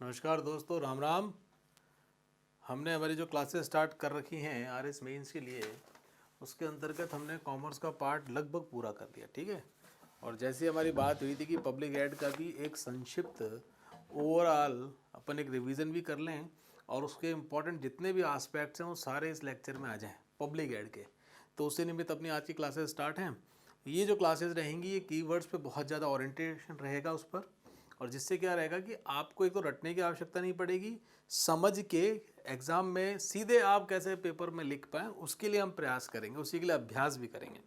नमस्कार दोस्तों, राम राम। हमने हमारी जो क्लासेस स्टार्ट कर रखी हैं आरएस मेंस के लिए, उसके अंतर्गत हमने कॉमर्स का पार्ट लगभग पूरा कर दिया। ठीक है। और जैसी हमारी बात हुई थी कि पब्लिक एड का भी एक संक्षिप्त ओवरऑल अपन एक रिवीजन भी कर लें और उसके इम्पोर्टेंट जितने भी एस्पेक्ट्स हैं वो सारे इस लेक्चर में आ जाएं पब्लिक एड के। तो उससे निमित्त अपनी आज की क्लासेस स्टार्ट हैं। ये जो क्लासेस रहेंगी ये कीवर्ड्स पे बहुत ज़्यादा ओरिएंटेशन रहेगा उस पर, और जिससे क्या रहेगा कि आपको एक तो रटने की आवश्यकता नहीं पड़ेगी, समझ के एग्ज़ाम में सीधे आप कैसे पेपर में लिख पाएँ उसके लिए हम प्रयास करेंगे, उसी के लिए अभ्यास भी करेंगे।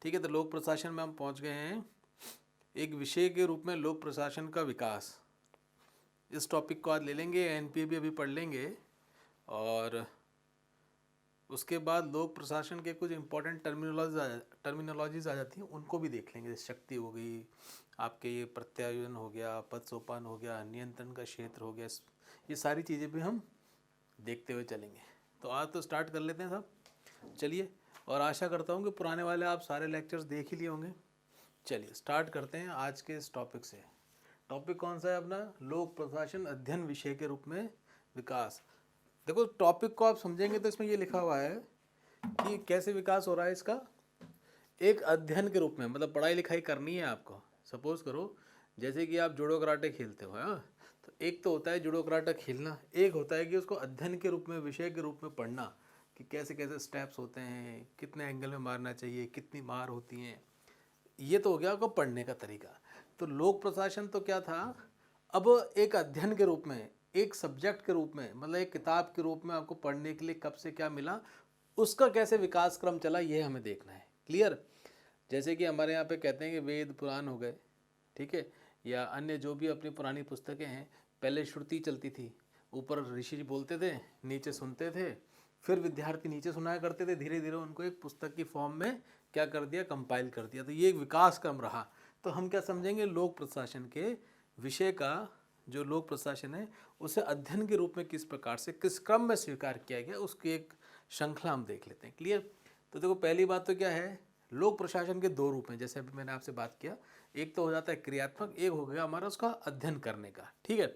ठीक है। तो लोक प्रशासन में हम पहुंच गए हैं। एक विषय के रूप में लोक प्रशासन का विकास, इस टॉपिक को आज ले लेंगे। एनपीए भी अभी पढ़ लेंगे और उसके बाद लोक प्रशासन के कुछ इंपॉर्टेंट टर्मिनोलॉजीज आ जाती हैं, उनको भी देख लेंगे। जैसे शक्ति हो गई, आपके ये प्रत्यायन हो गया, पद सोपान हो गया, नियंत्रण का क्षेत्र हो गया, ये सारी चीज़ें भी हम देखते हुए चलेंगे। तो आज तो स्टार्ट कर लेते हैं सब। चलिए, और आशा करता हूँ कि पुराने वाले आप सारे लेक्चर्स देख ही लिए होंगे। चलिए स्टार्ट करते हैं आज के इस टॉपिक से। टॉपिक कौन सा है अपना? लोक प्रशासन अध्ययन विषय के रूप में विकास। देखो, टॉपिक को आप समझेंगे तो इसमें ये लिखा हुआ है कि कैसे विकास हो रहा है इसका। एक अध्ययन के रूप में, मतलब पढ़ाई लिखाई करनी है आपको। सपोज करो जैसे कि आप जुडो कराटे खेलते हो, हाँ, तो एक तो होता है जुडो कराटे खेलना, एक होता है कि उसको अध्ययन के रूप में, विषय के रूप में पढ़ना कि कैसे कैसे स्टेप्स होते हैं, कितने एंगल में मारना चाहिए, कितनी मार होती हैं। ये तो हो गया आपको पढ़ने का तरीका। तो लोक प्रशासन तो क्या था, अब एक अध्ययन के रूप में, एक सब्जेक्ट के रूप में, मतलब एक किताब के रूप में आपको पढ़ने के लिए कब से क्या मिला, उसका कैसे विकास क्रम चला, ये हमें देखना है। क्लियर? जैसे कि हमारे यहाँ पे कहते हैं कि वेद पुराण हो गए, ठीक है, या अन्य जो भी अपनी पुरानी पुस्तकें हैं, पहले श्रुति चलती थी, ऊपर ऋषि बोलते थे, नीचे सुनते थे, फिर विद्यार्थी नीचे सुनाया करते थे। धीरे धीरे उनको एक पुस्तक की फॉर्म में क्या कर दिया, कंपाइल कर दिया। तो ये एक विकास क्रम रहा। तो हम क्या समझेंगे, लोक प्रशासन के विषय का, जो लोक प्रशासन है उसे अध्ययन के रूप में किस प्रकार से, किस क्रम में स्वीकार किया गया, उसकी एक श्रृंखला हम देख लेते हैं। क्लियर? तो देखो, पहली बात तो क्या है, लोक प्रशासन के दो रूप हैं, जैसे अभी मैंने आपसे बात किया। एक तो हो जाता है क्रियात्मक, एक हो गया हमारा उसका अध्ययन करने का। ठीक है।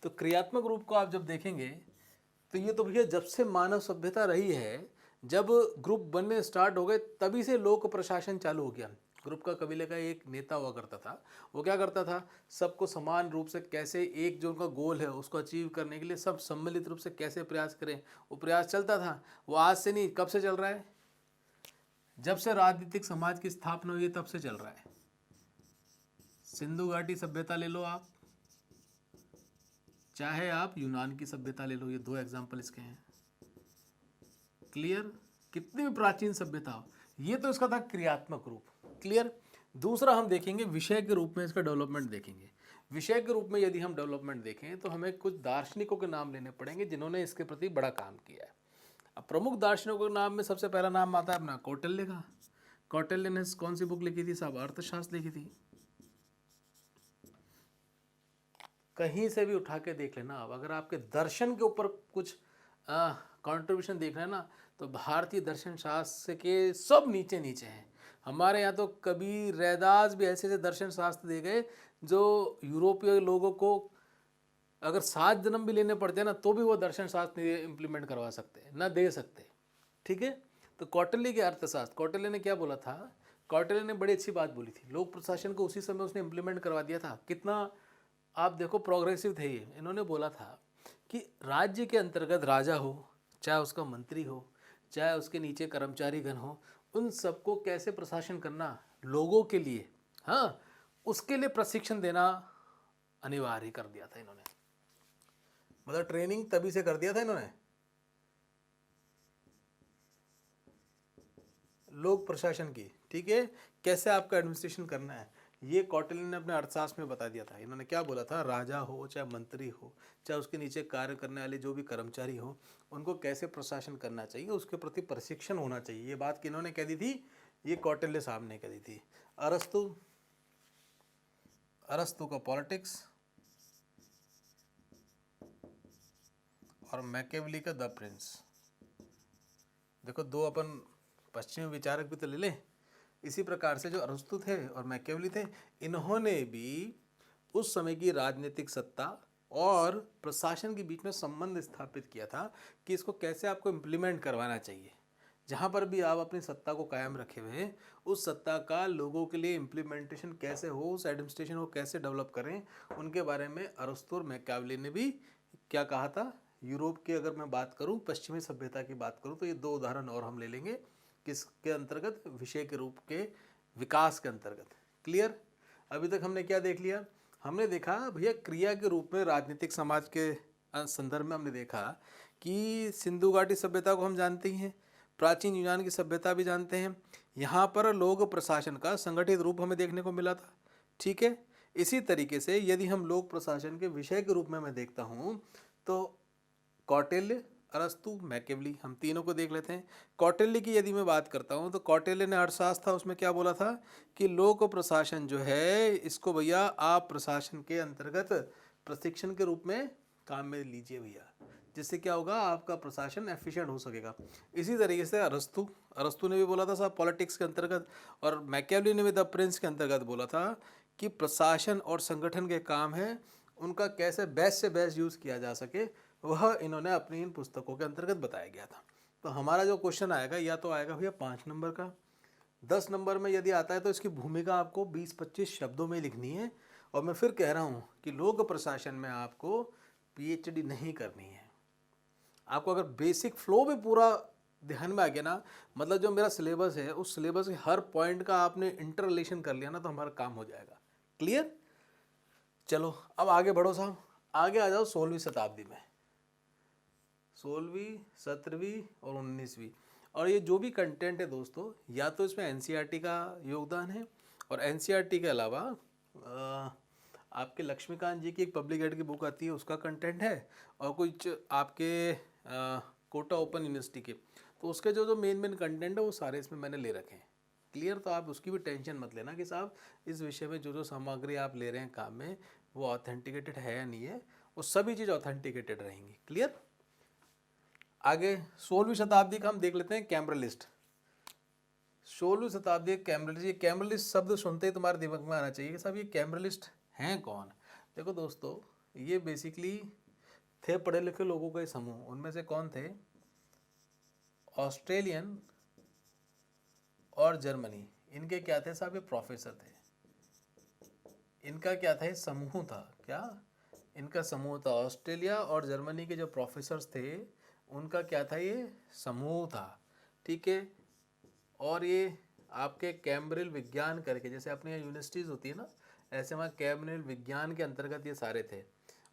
तो क्रियात्मक रूप को आप जब देखेंगे तो ये तो भैया जब से मानव सभ्यता रही है, जब ग्रुप बनने स्टार्ट हो गए तभी से लोक प्रशासन चालू हो गया। ग्रुप का, कबीले का एक नेता हुआ करता था, वो क्या करता था, सबको समान रूप से कैसे, एक जो उनका गोल है उसको अचीव करने के लिए सब सम्मिलित रूप से कैसे प्रयास करें, वो प्रयास चलता था। वो आज से नहीं, कब से चल रहा है? जब से राजनीतिक समाज की स्थापना हुई है तब से चल रहा है। सिंधु घाटी सभ्यता ले लो आप, चाहे आप यूनान की सभ्यता ले लो, ये दो एग्जाम्पल इसके हैं। क्लियर? कितनी भी प्राचीन सभ्यता हो, ये तो इसका था क्रियात्मक रूप। क्लियर? दूसरा हम देखेंगे विषय के रूप में इसका डेवलपमेंट देखेंगे। विषय के रूप में यदि हम डेवलपमेंट देखें तो हमें कुछ दार्शनिकों के नाम लेने पड़ेंगे जिन्होंने इसके प्रति बड़ा काम किया है। अब प्रमुख दार्शनिकों के नाम में सबसे पहला नाम आता है अपना कौटिल्य का। कौटिल्य ने कौन सी बुक लिखी थी साहब? अर्थशास्त्र लिखी थी। कहीं से भी उठा के देख लेना। अब अगर आपके दर्शन के ऊपर कुछ कंट्रीब्यूशन देख रहे हैं ना, तो भारतीय दर्शन शास्त्र के सब नीचे नीचे हैं। हमारे यहाँ तो कबीर, रैदास भी ऐसे ऐसे दर्शन शास्त्र दे गए जो यूरोपीय लोगों को अगर 7 जन्म भी लेने पड़ते हैं ना, तो भी वो दर्शन शास्त्र इम्प्लीमेंट करवा सकते हैं, ना दे सकते। ठीक है। तो कौटिल्य के अर्थशास्त्र, कौटिल्य ने क्या बोला था? कौटिल्य ने बड़ी अच्छी बात बोली थी। लोक प्रशासन को उसी समय उसने इम्प्लीमेंट करवा दिया था। कितना, आप देखो, प्रोग्रेसिव थे ये। इन्होंने बोला था कि राज्य के अंतर्गत राजा हो, चाहे उसका मंत्री हो, चाहे उसके नीचे कर्मचारीगण हो, उन सबको कैसे प्रशासन करना लोगों के लिए, हाँ, उसके लिए प्रशिक्षण देना अनिवार्य कर दिया था इन्होंने। मतलब ट्रेनिंग तभी से कर दिया था इन्होंने, लोक प्रशासन की। ठीक है, कैसे आपका एडमिनिस्ट्रेशन करना है, ये कौटिल्य ने अपने अर्थशास्त्र में बता दिया था। इन्होंने क्या बोला था, राजा हो, चाहे मंत्री हो, चाहे उसके नीचे कार्य करने वाले जो भी कर्मचारी हो, उनको कैसे प्रशासन करना चाहिए, उसके प्रति प्रशिक्षण होना चाहिए। ये बात किन्होंने कह दी थी? ये कौटिल्य साहब ने कह दी थी। अरस्तु, अरस्तु का पॉलिटिक्स और मैकियावेली का द प्रिंस। देखो, दो अपन पश्चिमी विचारक भी तो ले लें। इसी प्रकार से जो अरस्तु थे और मैकियावेली थे, इन्होंने भी उस समय की राजनीतिक सत्ता और प्रशासन के बीच में संबंध स्थापित किया था कि इसको कैसे आपको इम्प्लीमेंट करवाना चाहिए। जहाँ पर भी आप अपनी सत्ता को कायम रखे हुए हैं, उस सत्ता का लोगों के लिए इम्प्लीमेंटेशन कैसे हो, उस एडमिनिस्ट्रेशन को कैसे डेवलप करें, उनके बारे में अरस्तू और मैकियावेली ने भी क्या कहा था। यूरोप की अगर मैं बात करूं, पश्चिमी सभ्यता की बात करूं, तो ये दो उदाहरण और हम ले लेंगे किसके अंतर्गत, विषय के रूप के विकास के अंतर्गत। क्लियर। अभी तक हमने क्या देख लिया, हमने देखा भैया क्रिया के रूप में राजनीतिक समाज के संदर्भ में हमने देखा कि सिंधु घाटी सभ्यता को हम जानते ही हैं, प्राचीन यूनान की सभ्यता भी जानते हैं। यहाँ पर लोक प्रशासन का संगठित रूप हमें देखने को मिला था। ठीक है। इसी तरीके से यदि हम लोक प्रशासन के विषय के रूप में मैं देखता हूँ तो कौटिल्य, अरस्तु, मैकियावेली, हम तीनों को देख लेते हैं। कौटिल्य की यदि मैं बात करता हूँ तो कौटिल्य ने अर्थशास्त्र था, उसमें क्या बोला था कि लोक प्रशासन जो है इसको भैया आप प्रशासन के अंतर्गत प्रशिक्षण के रूप में काम में लीजिए भैया, जिससे क्या होगा, आपका प्रशासन एफिशिएंट हो सकेगा। इसी तरीके से अरस्तु ने भी बोला था साहब पॉलिटिक्स के अंतर्गत, और मैकियावेली ने भी द प्रिंस के अंतर्गत बोला था कि प्रशासन और संगठन के काम है, उनका कैसे बेस्ट से बेस्ट यूज़ किया जा सके, वह इन्होंने अपनी इन पुस्तकों के अंतर्गत बताया गया था। तो हमारा जो क्वेश्चन आएगा या तो आएगा भैया 5 नंबर का, 10 नंबर में यदि आता है तो इसकी भूमिका आपको 20-25 शब्दों में लिखनी है। और मैं फिर कह रहा हूँ कि लोक प्रशासन में आपको पीएचडी नहीं करनी है। आपको अगर बेसिक फ्लो भी पूरा ध्यान में आ गया ना, मतलब जो मेरा सिलेबस है उस सिलेबस के हर पॉइंट का आपने इंटर रिलेशन कर लिया ना, तो हमारा काम हो जाएगा। क्लियर। चलो अब आगे बढ़ो साहब, आगे आ जाओ 16वीं शताब्दी में, 16वीं, 17वीं और 19वीं। और ये जो भी कंटेंट है दोस्तों, या तो इसमें एनसीईआरटी का योगदान है, और एनसीईआरटी के अलावा आपके लक्ष्मीकांत जी की एक पब्लिक एड की बुक आती है, उसका कंटेंट है, और कुछ आपके कोटा ओपन यूनिवर्सिटी के, तो उसके जो जो मेन कंटेंट है वो सारे इसमें मैंने ले रखे हैं। क्लियर। तो आप उसकी भी टेंशन मत लेना कि साहब इस विषय में जो जो सामग्री आप ले रहे हैं काम में वो ऑथेंटिकेटेड है या नहीं है, वो सभी चीज़ ऑथेंटिकेटेड रहेंगी। क्लियर। आगे 16वीं शताब्दी का हम देख लेते हैं, कैम्ब्रलिस्ट। 16वीं शताब्दी कैम्ब्रलिस्ट, ये कैम्ब्रलिस्ट शब्द सुनते ही तुम्हारे दिमाग में आना चाहिए कि साहब ये कैम्ब्रलिस्ट हैं कौन। देखो दोस्तों, ये बेसिकली थे पढ़े लिखे लोगों का समूह। उनमें से कौन थे, ऑस्ट्रेलियन और जर्मनी, इनके क्या थे साहब, ये प्रोफेसर थे। इनका क्या था, ये समूह था। क्या, इनका समूह था। ऑस्ट्रेलिया और जर्मनी के जो प्रोफेसर्स थे उनका क्या था, ये समूह था। ठीक है। और ये आपके कैम्ब्रिल विज्ञान करके, जैसे अपने यहाँ यूनिवर्सिटीज़ होती है ना, ऐसे वहाँ कैम्ब्रिल विज्ञान के अंतर्गत ये सारे थे।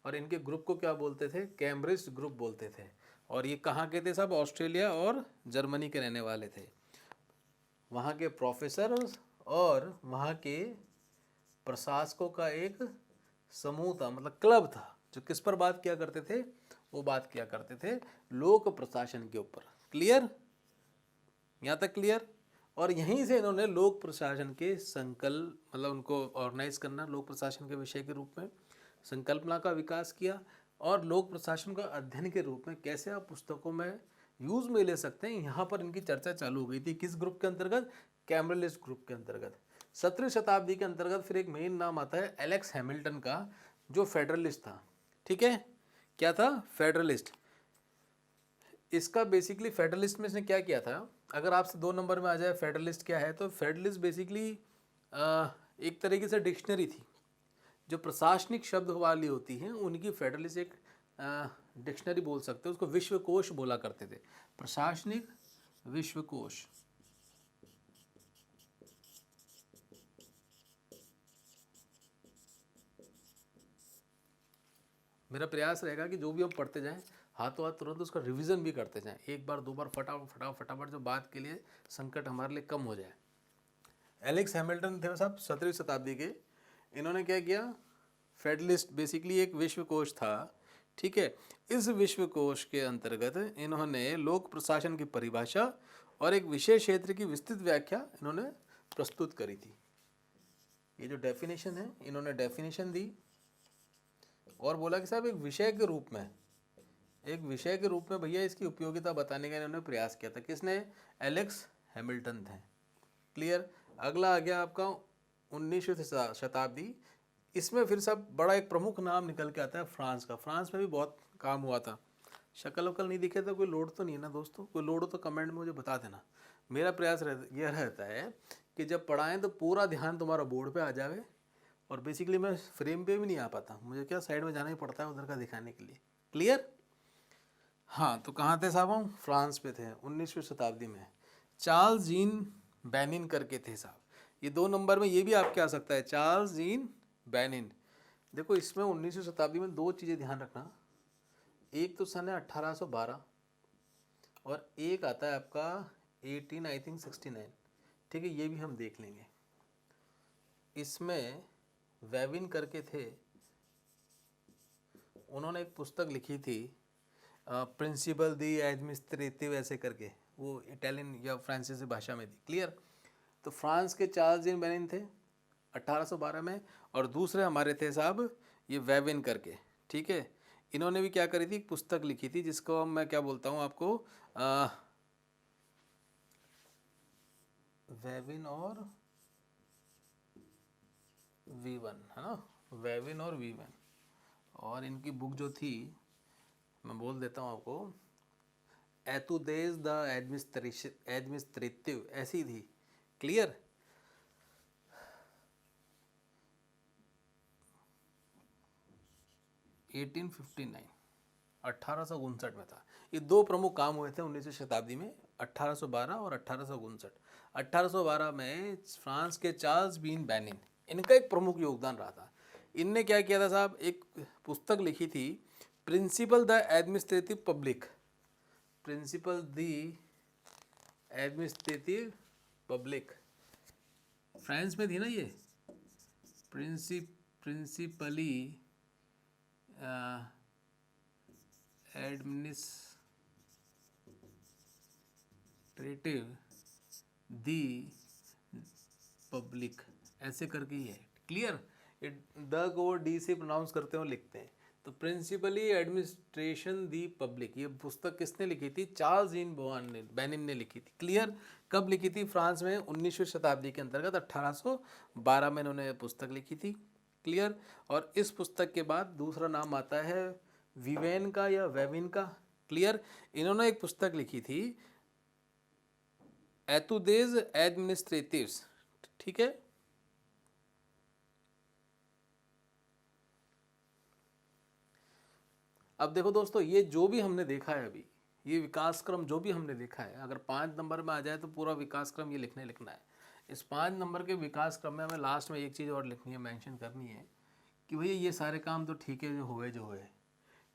और इनके ग्रुप को क्या बोलते थे, कैम्ब्रिज ग्रुप बोलते थे। और ये कहाँ के थे सब, ऑस्ट्रेलिया और जर्मनी के रहने वाले थे। वहाँ के प्रोफेसर और वहाँ के प्रशासकों का एक समूह था, मतलब क्लब था, जो किस पर बात किया करते थे, वो बात किया करते थे लोक प्रशासन के ऊपर। क्लियर। यहाँ तक क्लियर। और यहीं से इन्होंने लोक प्रशासन के संकल्प, मतलब उनको ऑर्गेनाइज करना, लोक प्रशासन के विषय के रूप में संकल्पना का विकास किया, और लोक प्रशासन का अध्ययन के रूप में कैसे आप पुस्तकों में यूज में ले सकते हैं, यहाँ पर इनकी चर्चा चालू हो गई थी। किस ग्रुप के अंतर्गत, कैम्ब्रलिस्ट ग्रुप के अंतर्गत। 17वीं शताब्दी के अंतर्गत फिर एक मेन नाम आता है एलेक्स हैमिल्टन का, जो फेडरलिस्ट था। ठीक है। क्या था, फेडरलिस्ट। इसका बेसिकली फेडरलिस्ट में इसने क्या किया था, अगर आपसे 2 नंबर में आ जाए फेडरलिस्ट क्या है, तो फेडरलिस्ट बेसिकली एक तरीके से डिक्शनरी थी। जो प्रशासनिक शब्द वाली होती हैं उनकी फेडरलिस्ट एक डिक्शनरी बोल सकते हैं, उसको विश्वकोश बोला करते थे, प्रशासनिक विश्वकोश। मेरा प्रयास रहेगा कि जो भी हम पढ़ते जाएं हाथों हाथ तुरंत उसका रिवीजन भी करते जाएं, एक बार 2 बार फटाफट, जो बात के लिए संकट हमारे लिए कम हो जाए। एलेक्स हैमिल्टन थे साहब 17वीं शताब्दी के। इन्होंने क्या किया, फेडरलिस्ट बेसिकली एक विश्वकोश था। ठीक है। इस विश्वकोश के अंतर्गत इन्होंने लोक प्रशासन की परिभाषा और एक विशेष क्षेत्र की विस्तृत व्याख्या इन्होंने प्रस्तुत करी थी। ये जो डेफिनेशन है, इन्होंने डेफिनेशन दी और बोला कि साहब एक विषय के रूप में भैया इसकी उपयोगिता बताने का इन्होंने प्रयास किया था। किसने, एलेक्स हैमिल्टन थे। क्लियर। अगला आ गया आपका 19वीं शताब्दी। इसमें फिर सब बड़ा एक प्रमुख नाम निकल के आता है फ्रांस का। फ्रांस में भी बहुत काम हुआ था। शक्ल वक्ल नहीं दिखे तो कोई लोड तो नहीं है ना दोस्तों? कोई लोड हो तो कमेंट में मुझे बता देना। मेरा प्रयास यह रहता है कि जब पढ़ाएं तो पूरा ध्यान तुम्हारा बोर्ड पे आ जाए, और बेसिकली मैं फ्रेम पे भी नहीं आ पाता, मुझे क्या साइड में जाना ही पड़ता है उधर का दिखाने के लिए। क्लियर? हाँ, तो कहाँ थे साहब हम? फ्रांस पे थे 19वीं शताब्दी में। चार्ल्स जीन बेनिन करके थे साहब। ये 2 नंबर में ये भी आपके आ सकता है, चार्ल्स जीन बेनिन। देखो इसमें 19वीं शताब्दी में 2 चीज़ें ध्यान रखना। एक तो सन है 1812 और एक आता है आपका 18 आई थिंक 69। ठीक है, ये भी हम देख लेंगे। इसमें वेविन करके थे, उन्होंने एक पुस्तक लिखी थी प्रिंसिपल दी एडमिनिस्ट्रेटिव ऐसे करके, वो इटालियन या फ्रांसीसी भाषा में थी। क्लियर? तो फ्रांस के चार्ल्स जीन बेनिन थे 1812 में, और दूसरे हमारे थे साहब ये वेविन करके। ठीक है, इन्होंने भी क्या करी थी, एक पुस्तक लिखी थी जिसको मैं क्या बोलता हूँ आपको, वेविन और वीवन, है ना? वेविन और वीवन। और इनकी बुक जो थी मैं बोल देता हूँ आपको, एतुदेस द एडमिनिस्ट्रेटिव ऐसी थी। क्लियर? एटीन 1859 में था। ये 2 प्रमुख काम हुए थे 19वीं शताब्दी में, 1812 और 1859। 1812 में फ्रांस के चार्ल्स बीन बेनिन, इनका एक प्रमुख योगदान रहा था। इनने क्या किया था साहब, एक पुस्तक लिखी थी principle the administrative public, principle the administrative public. France में थी ना ये, प्रिंसिपली एडमिनिस्ट्रेटिव दी पब्लिक ऐसे करके ही है। क्लियर? द को डी से प्रोनाउंस करते हो लिखते हैं। तो प्रिंसिपली एडमिनिस्ट्रेशन दी पब्लिक, ये पुस्तक किसने लिखी थी? चार्ल्स जीन बेनिन ने लिखी थी। क्लियर? कब लिखी थी? फ्रांस में 19वीं शताब्दी के अंतर्गत 1812 में इन्होंने पुस्तक लिखी थी। क्लियर? और इस पुस्तक के बाद दूसरा नाम आता है विवेन का या वेविन का। क्लियर? इन्होंने एक पुस्तक लिखी थी एतुदेस एडमिनिस्ट्रेटिव्स। ठीक है, अब देखो दोस्तों, ये जो भी हमने देखा है अभी, ये विकास क्रम जो भी हमने देखा है, अगर 5 नंबर में आ जाए तो पूरा विकास क्रम ये लिखना है। इस 5 नंबर के विकास क्रम में हमें लास्ट में एक चीज़ और लिखनी है, मेंशन करनी है कि भैया ये सारे काम तो ठीक है जो हुए,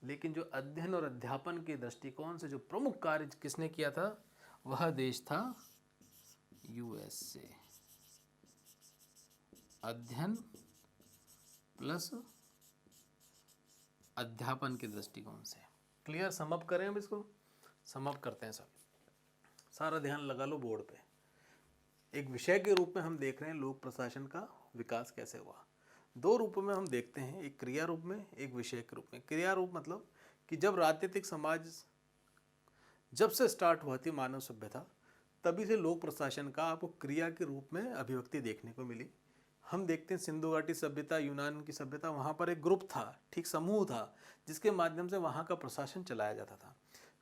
लेकिन जो अध्ययन और अध्यापन के दृष्टिकोण से जो प्रमुख कार्य किसने किया था, वह देश था यूएसए। अध्ययन प्लस अध्यापन के दृष्टिकोण से। क्लियर? समअप करें अब इसको, समअप करते हैं सब। सारा ध्यान लगा लो बोर्ड पे। एक विषय के रूप में हम देख रहे हैं लोक प्रशासन का विकास कैसे हुआ। 2 रूपों में हम देखते हैं, एक क्रिया रूप में, एक विषय के रूप में। क्रिया रूप मतलब कि जब राजनीतिक समाज जब से स्टार्ट हुआ थी मानव सभ्यता, तभी से लोक प्रशासन का आपको क्रिया के रूप में अभिव्यक्ति देखने को मिली। हम देखते हैं सिंधु घाटी सभ्यता, यूनान की सभ्यता, वहाँ पर एक ग्रुप था, ठीक, समूह था, जिसके माध्यम से वहाँ का प्रशासन चलाया जाता था।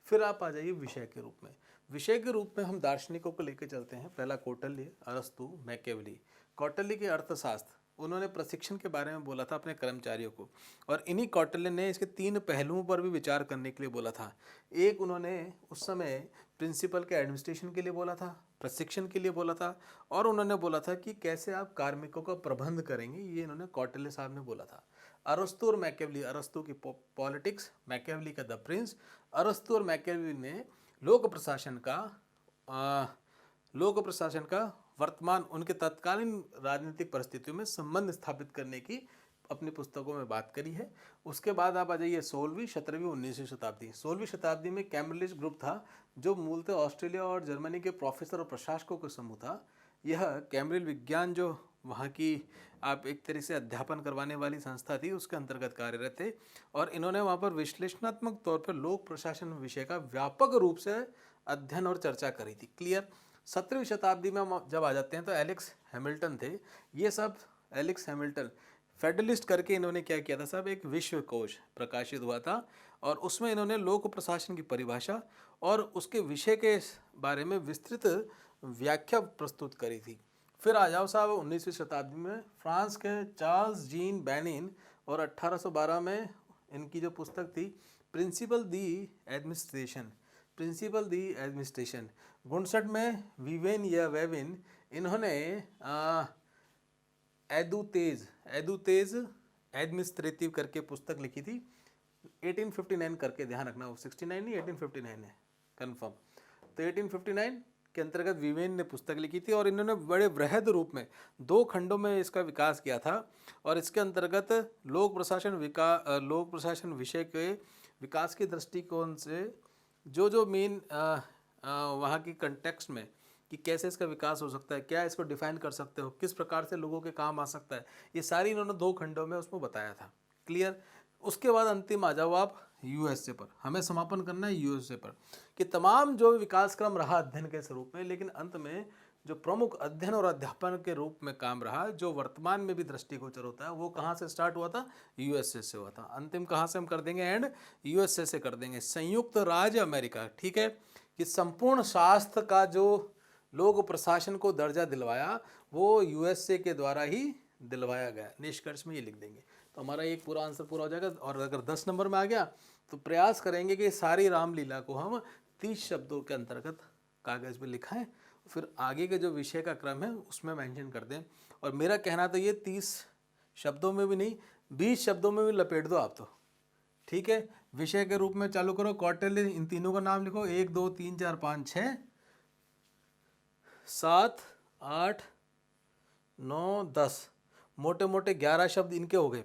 फिर आप आ जाइए विषय के रूप में। विषय के रूप में हम दार्शनिकों को लेकर चलते हैं। पहला कौटिल्य, अरस्तु, मैकियावेली। कौटिल्य के अर्थशास्त्र, उन्होंने प्रशिक्षण के बारे में बोला था अपने कर्मचारियों को, और इन्हीं कौटिल्य ने इसके 3 पहलुओं पर भी विचार करने के लिए बोला था। एक, उन्होंने उस समय प्रिंसिपल के एडमिनिस्ट्रेशन के लिए बोला था, प्रशिक्षण के लिए बोला था, और उन्होंने बोला था कि कैसे आप कार्मिकों का प्रबंध करेंगे, ये इन्होंने कौटिल्य साहब ने बोला था। अरस्तु और मैकियावेली, अरस्तु की पॉलिटिक्स, मैकियावेली का द प्रिंस। अरस्तु और मैकियावेली ने लोक प्रशासन का वर्तमान, उनके तत्कालीन राजनीतिक परिस्थितियों में संबंध स्थापित करने की अपनी पुस्तकों में बात करी है। उसके बाद आप आ जाइए 16वीं, 17वीं, 19वीं शताब्दी। 16वीं शताब्दी में कैम्ब्रिज ग्रुप था, जो मूलतः ऑस्ट्रेलिया और जर्मनी के प्रोफेसर और प्रशासकों का समूह था। यह कैम्ब्रिज विज्ञान, जो वहाँ की आप एक तरह से अध्यापन करवाने वाली संस्था थी, उसके अंतर्गत कार्यरत थे, और इन्होंने वहाँ पर विश्लेषणात्मक तौर पर लोक प्रशासन विषय का व्यापक रूप से अध्ययन और चर्चा करी थी। क्लियर? 17वीं शताब्दी में हम जब आ जाते हैं तो एलेक्स हैमिल्टन थे। ये सब एलेक्स हैमिल्टन फेडरलिस्ट करके इन्होंने क्या किया था साहब, एक विश्व कोश प्रकाशित हुआ था और उसमें इन्होंने लोक प्रशासन की परिभाषा और उसके विषय के बारे में विस्तृत व्याख्या प्रस्तुत करी थी। फिर आ जाओ साहब 19वीं शताब्दी में फ्रांस के चार्ल्स जीन बेनिन और 1812 में इनकी जो पुस्तक थी principle the administration, principle the administration. 59 में विवेन या वेविन इन्होंने एदुतेज एडमिनिस्ट्रेटिव करके पुस्तक लिखी थी 1859 करके, ध्यान रखना, वो 69 नहीं 1859 है कंफर्म। तो 1859 के अंतर्गत विवेन ने पुस्तक लिखी थी और इन्होंने बड़े वृहद रूप में 2 खंडों में इसका विकास किया था और इसके अंतर्गत लोक प्रशासन विषय के विकास के दृष्टिकोण से जो मेन वहाँ की कंटेक्स्ट में कि कैसे इसका विकास हो सकता है, क्या इसको डिफाइन कर सकते हो, किस प्रकार से लोगों के काम आ सकता है, ये सारी इन्होंने 2 खंडों में उसमें बताया था। क्लियर। उसके बाद अंतिम आ जाओ आप यूएसए पर, हमें समापन करना है यूएसए पर कि तमाम जो विकास क्रम रहा अध्ययन के स्वरूप में, लेकिन अंत में जो प्रमुख अध्ययन और अध्यापन के रूप में काम रहा, जो वर्तमान में भी दृष्टिगोचर होता है, वो कहाँ से स्टार्ट हुआ था, यूएसए से हुआ था। अंतिम कहाँ से हम कर देंगे एंड, यूएसए से कर देंगे, संयुक्त राज्य अमेरिका। ठीक है, कि संपूर्ण शास्त्र का जो लोक प्रशासन को दर्जा दिलवाया वो यूएसए के द्वारा ही दिलवाया गया। निष्कर्ष में ये लिख देंगे तो हमारा एक पूरा आंसर पूरा हो जाएगा। और अगर 10 नंबर में आ गया तो प्रयास करेंगे कि सारी रामलीला को हम 30 शब्दों के अंतर्गत कागज़ पे लिखाएं, फिर आगे के जो विषय का क्रम है उसमें मेंशन कर दें। और मेरा कहना तो ये 30 शब्दों में भी नहीं, 20 शब्दों में भी लपेट दो आप तो, ठीक है। विषय के रूप में चालू करो, कौटिल्य, इन तीनों का नाम लिखो, 1 2 3 4 5 6 7 8 9 10, मोटे मोटे 11 शब्द इनके हो गए।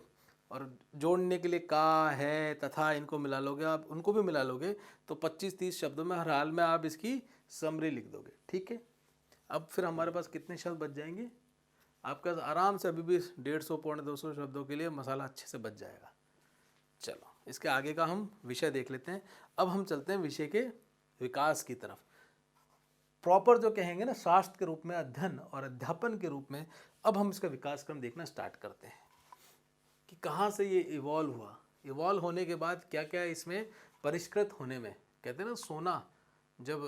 और जोड़ने के लिए का, है, तथा इनको मिला लोगे आप, उनको भी मिला लोगे तो 25-30 शब्दों में हर हाल में आप इसकी समरी लिख दोगे। ठीक है, अब फिर हमारे पास कितने शब्द बच जाएंगे, आपका आराम से अभी भी 150 पौने 200 शब्दों के लिए मसाला अच्छे से बच जाएगा। चलो इसके आगे का हम विषय देख लेते हैं। अब हम चलते हैं विषय के विकास की तरफ, प्रॉपर जो कहेंगे ना शास्त्र के रूप में, अध्ययन और अध्यापन के रूप में। अब हम इसका विकास क्रम देखना स्टार्ट करते हैं कि कहाँ से ये इवॉल्व हुआ, इवॉल्व होने के बाद क्या क्या इसमें परिष्कृत होने में, कहते हैं ना सोना जब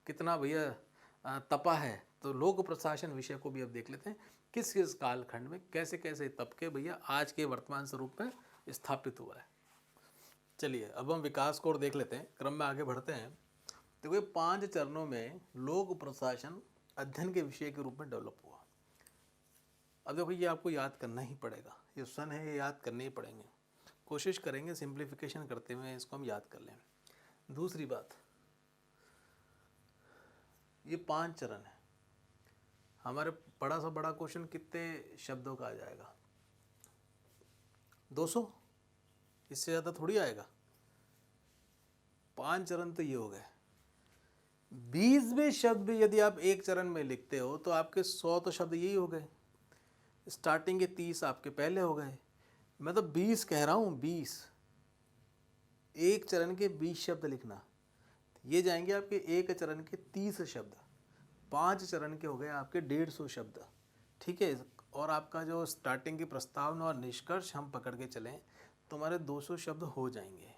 कितना भैया तपा है, तो लोक प्रशासन विषय को भी अब देख लेते हैं किस किस कालखंड में कैसे कैसे तप के भैया आज के वर्तमान स्वरूप में स्थापित हुआ है। चलिए अब हम विकास को और देख लेते हैं, क्रम में आगे बढ़ते हैं। देखो ये 5 चरणों में लोक प्रशासन अध्ययन के विषय के रूप में डेवलप हुआ। अब देखो ये आपको याद करना ही पड़ेगा, ये सन है, ये याद करने ही पड़ेंगे। कोशिश करेंगे सिंप्लीफिकेशन करते हुए इसको हम याद कर लें। दूसरी बात, ये 5 चरण है, हमारे बड़ा सा बड़ा क्वेश्चन कितने शब्दों का आ जाएगा, 200, इससे ज़्यादा थोड़ी आएगा। 5 चरण तो ये हो गए। 20वें शब्द भी यदि आप एक चरण में लिखते हो तो आपके 100 तो शब्द यही हो गए। स्टार्टिंग के 30 आपके पहले हो गए, मैं तो 20 कह रहा हूँ, 20, एक चरण के 20 शब्द लिखना, ये जाएंगे आपके एक चरण के 30 शब्द, 5 चरण के हो गए आपके 150 शब्द। ठीक है, और आपका जो स्टार्टिंग की प्रस्तावना और निष्कर्ष हम पकड़ के चलें तो हमारे 200 शब्द हो जाएंगे।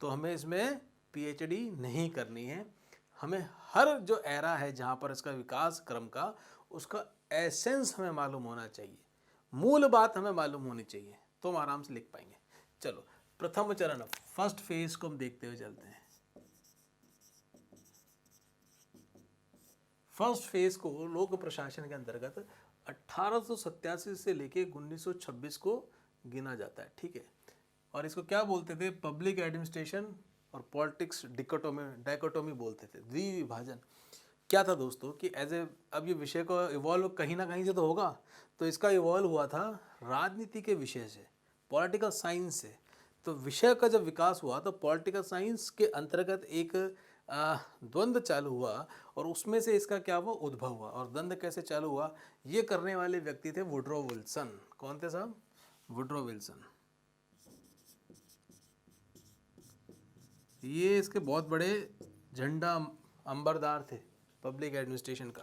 तो हमें इसमें PhD नहीं करनी है, हमें हर जो एरा है जहाँ पर इसका विकास क्रम का, उसका एसेंस हमें मालूम होना चाहिए, मूल बात हमें मालूम होनी चाहिए, तो हम आराम से लिख पाएंगे। चलो प्रथम चरण, फर्स्ट फेज को हम देखते हुए चलते हैं। फर्स्ट फेज को लोक प्रशासन के अंतर्गत 1887 से लेके 1926 को गिना जाता है। ठीक है, और इसको क्या बोलते थे, पब्लिक एडमिनिस्ट्रेशन और पॉलिटिक्स डाइकोटोमी बोलते थे, द्विविभाजन। क्या था दोस्तों कि अब ये विषय को इवॉल्व कहीं ना कहीं से तो होगा, तो इसका इवॉल्व हुआ था राजनीति के विषय से, पॉलिटिकल साइंस से। तो विषय का जब विकास हुआ तो पॉलिटिकल साइंस के अंतर्गत एक द्वंद्व चालू हुआ और उसमें से इसका क्या हुआ, उद्भव हुआ। और द्वंद्व कैसे चालू हुआ, ये करने वाले व्यक्ति थे वुड्रो विल्सन। कौन थे साहब, वुड्रो विल्सन। ये इसके बहुत बड़े झंडा अंबरदार थे पब्लिक एडमिनिस्ट्रेशन का।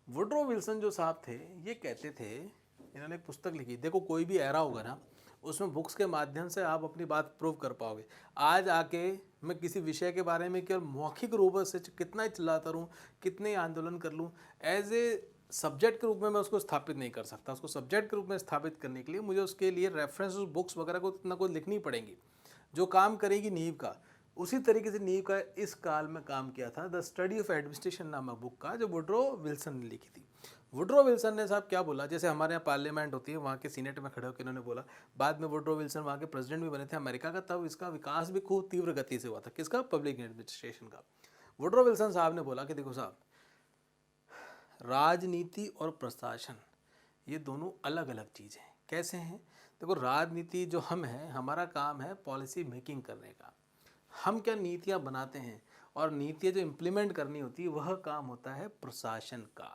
वुड्रो विल्सन जो साहब थे, ये कहते थे इन्होंने एक पुस्तक लिखी। देखो कोई भी एरा होगा ना, उसमें बुक्स के माध्यम से आप अपनी बात प्रूव कर पाओगे। आज आके मैं किसी विषय के बारे में केवल मौखिक रूप से कितना ही चिल्लाता रहूँ, कितने ही आंदोलन कर लूँ, एज ए सब्जेक्ट के रूप में मैं उसको स्थापित नहीं कर सकता। उसको सब्जेक्ट के रूप में स्थापित करने के लिए मुझे उसके लिए रेफरेंस बुक्स वगैरह को इतना कुछ लिखनी पड़ेंगी, जो काम करेगी नींव का। उसी तरीके से नींव का इस काल में काम किया था द स्टडी ऑफ एडमिनिस्ट्रेशन नामक बुक का, जो वुड्रो विल्सन ने लिखी थी। वुड्रो विल्सन ने साहब क्या बोला, जैसे हमारे यहाँ पार्लियामेंट होती है, वहाँ के सीनेट में खड़े होकर इन्होंने बोला। बाद में वुड्रो विल्सन वहाँ के प्रेसिडेंट भी बने थे अमेरिका का, तब इसका विकास भी खूब तीव्र गति से हुआ था। किसका? पब्लिक एडमिनिस्ट्रेशन का। वुड्रो विल्सन साहब ने बोला कि देखो साहब, राजनीति और प्रशासन ये दोनों अलग अलग चीज़ हैं। कैसे हैं? देखो, राजनीति जो हम हैं, हमारा काम है पॉलिसी मेकिंग करने का। हम क्या नीतियाँ बनाते हैं, और नीतियाँ जो इम्प्लीमेंट करनी होती है वह काम होता है प्रशासन का।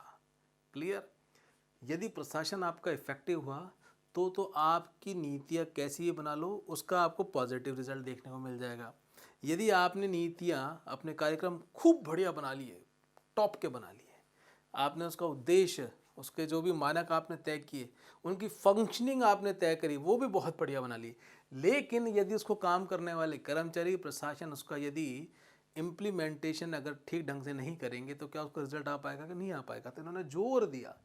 क्लियर? यदि प्रशासन आपका इफेक्टिव हुआ तो आपकी नीतियाँ कैसी ही बना लो, उसका आपको पॉजिटिव रिजल्ट देखने को मिल जाएगा। यदि आपने नीतियाँ, अपने कार्यक्रम खूब बढ़िया बना लिए, टॉप के बना लिए, आपने उसका उद्देश्य, उसके जो भी मानक आपने तय किए, उनकी फंक्शनिंग आपने तय करी, वो भी बहुत बढ़िया बना ली, लेकिन यदि उसको काम करने वाले कर्मचारी, प्रशासन उसका यदि इम्प्लीमेंटेशन अगर ठीक ढंग से नहीं करेंगे तो क्या उसका रिजल्ट आ पाएगा कि नहीं आ पाएगा। तो इन्होंने जोर दिया।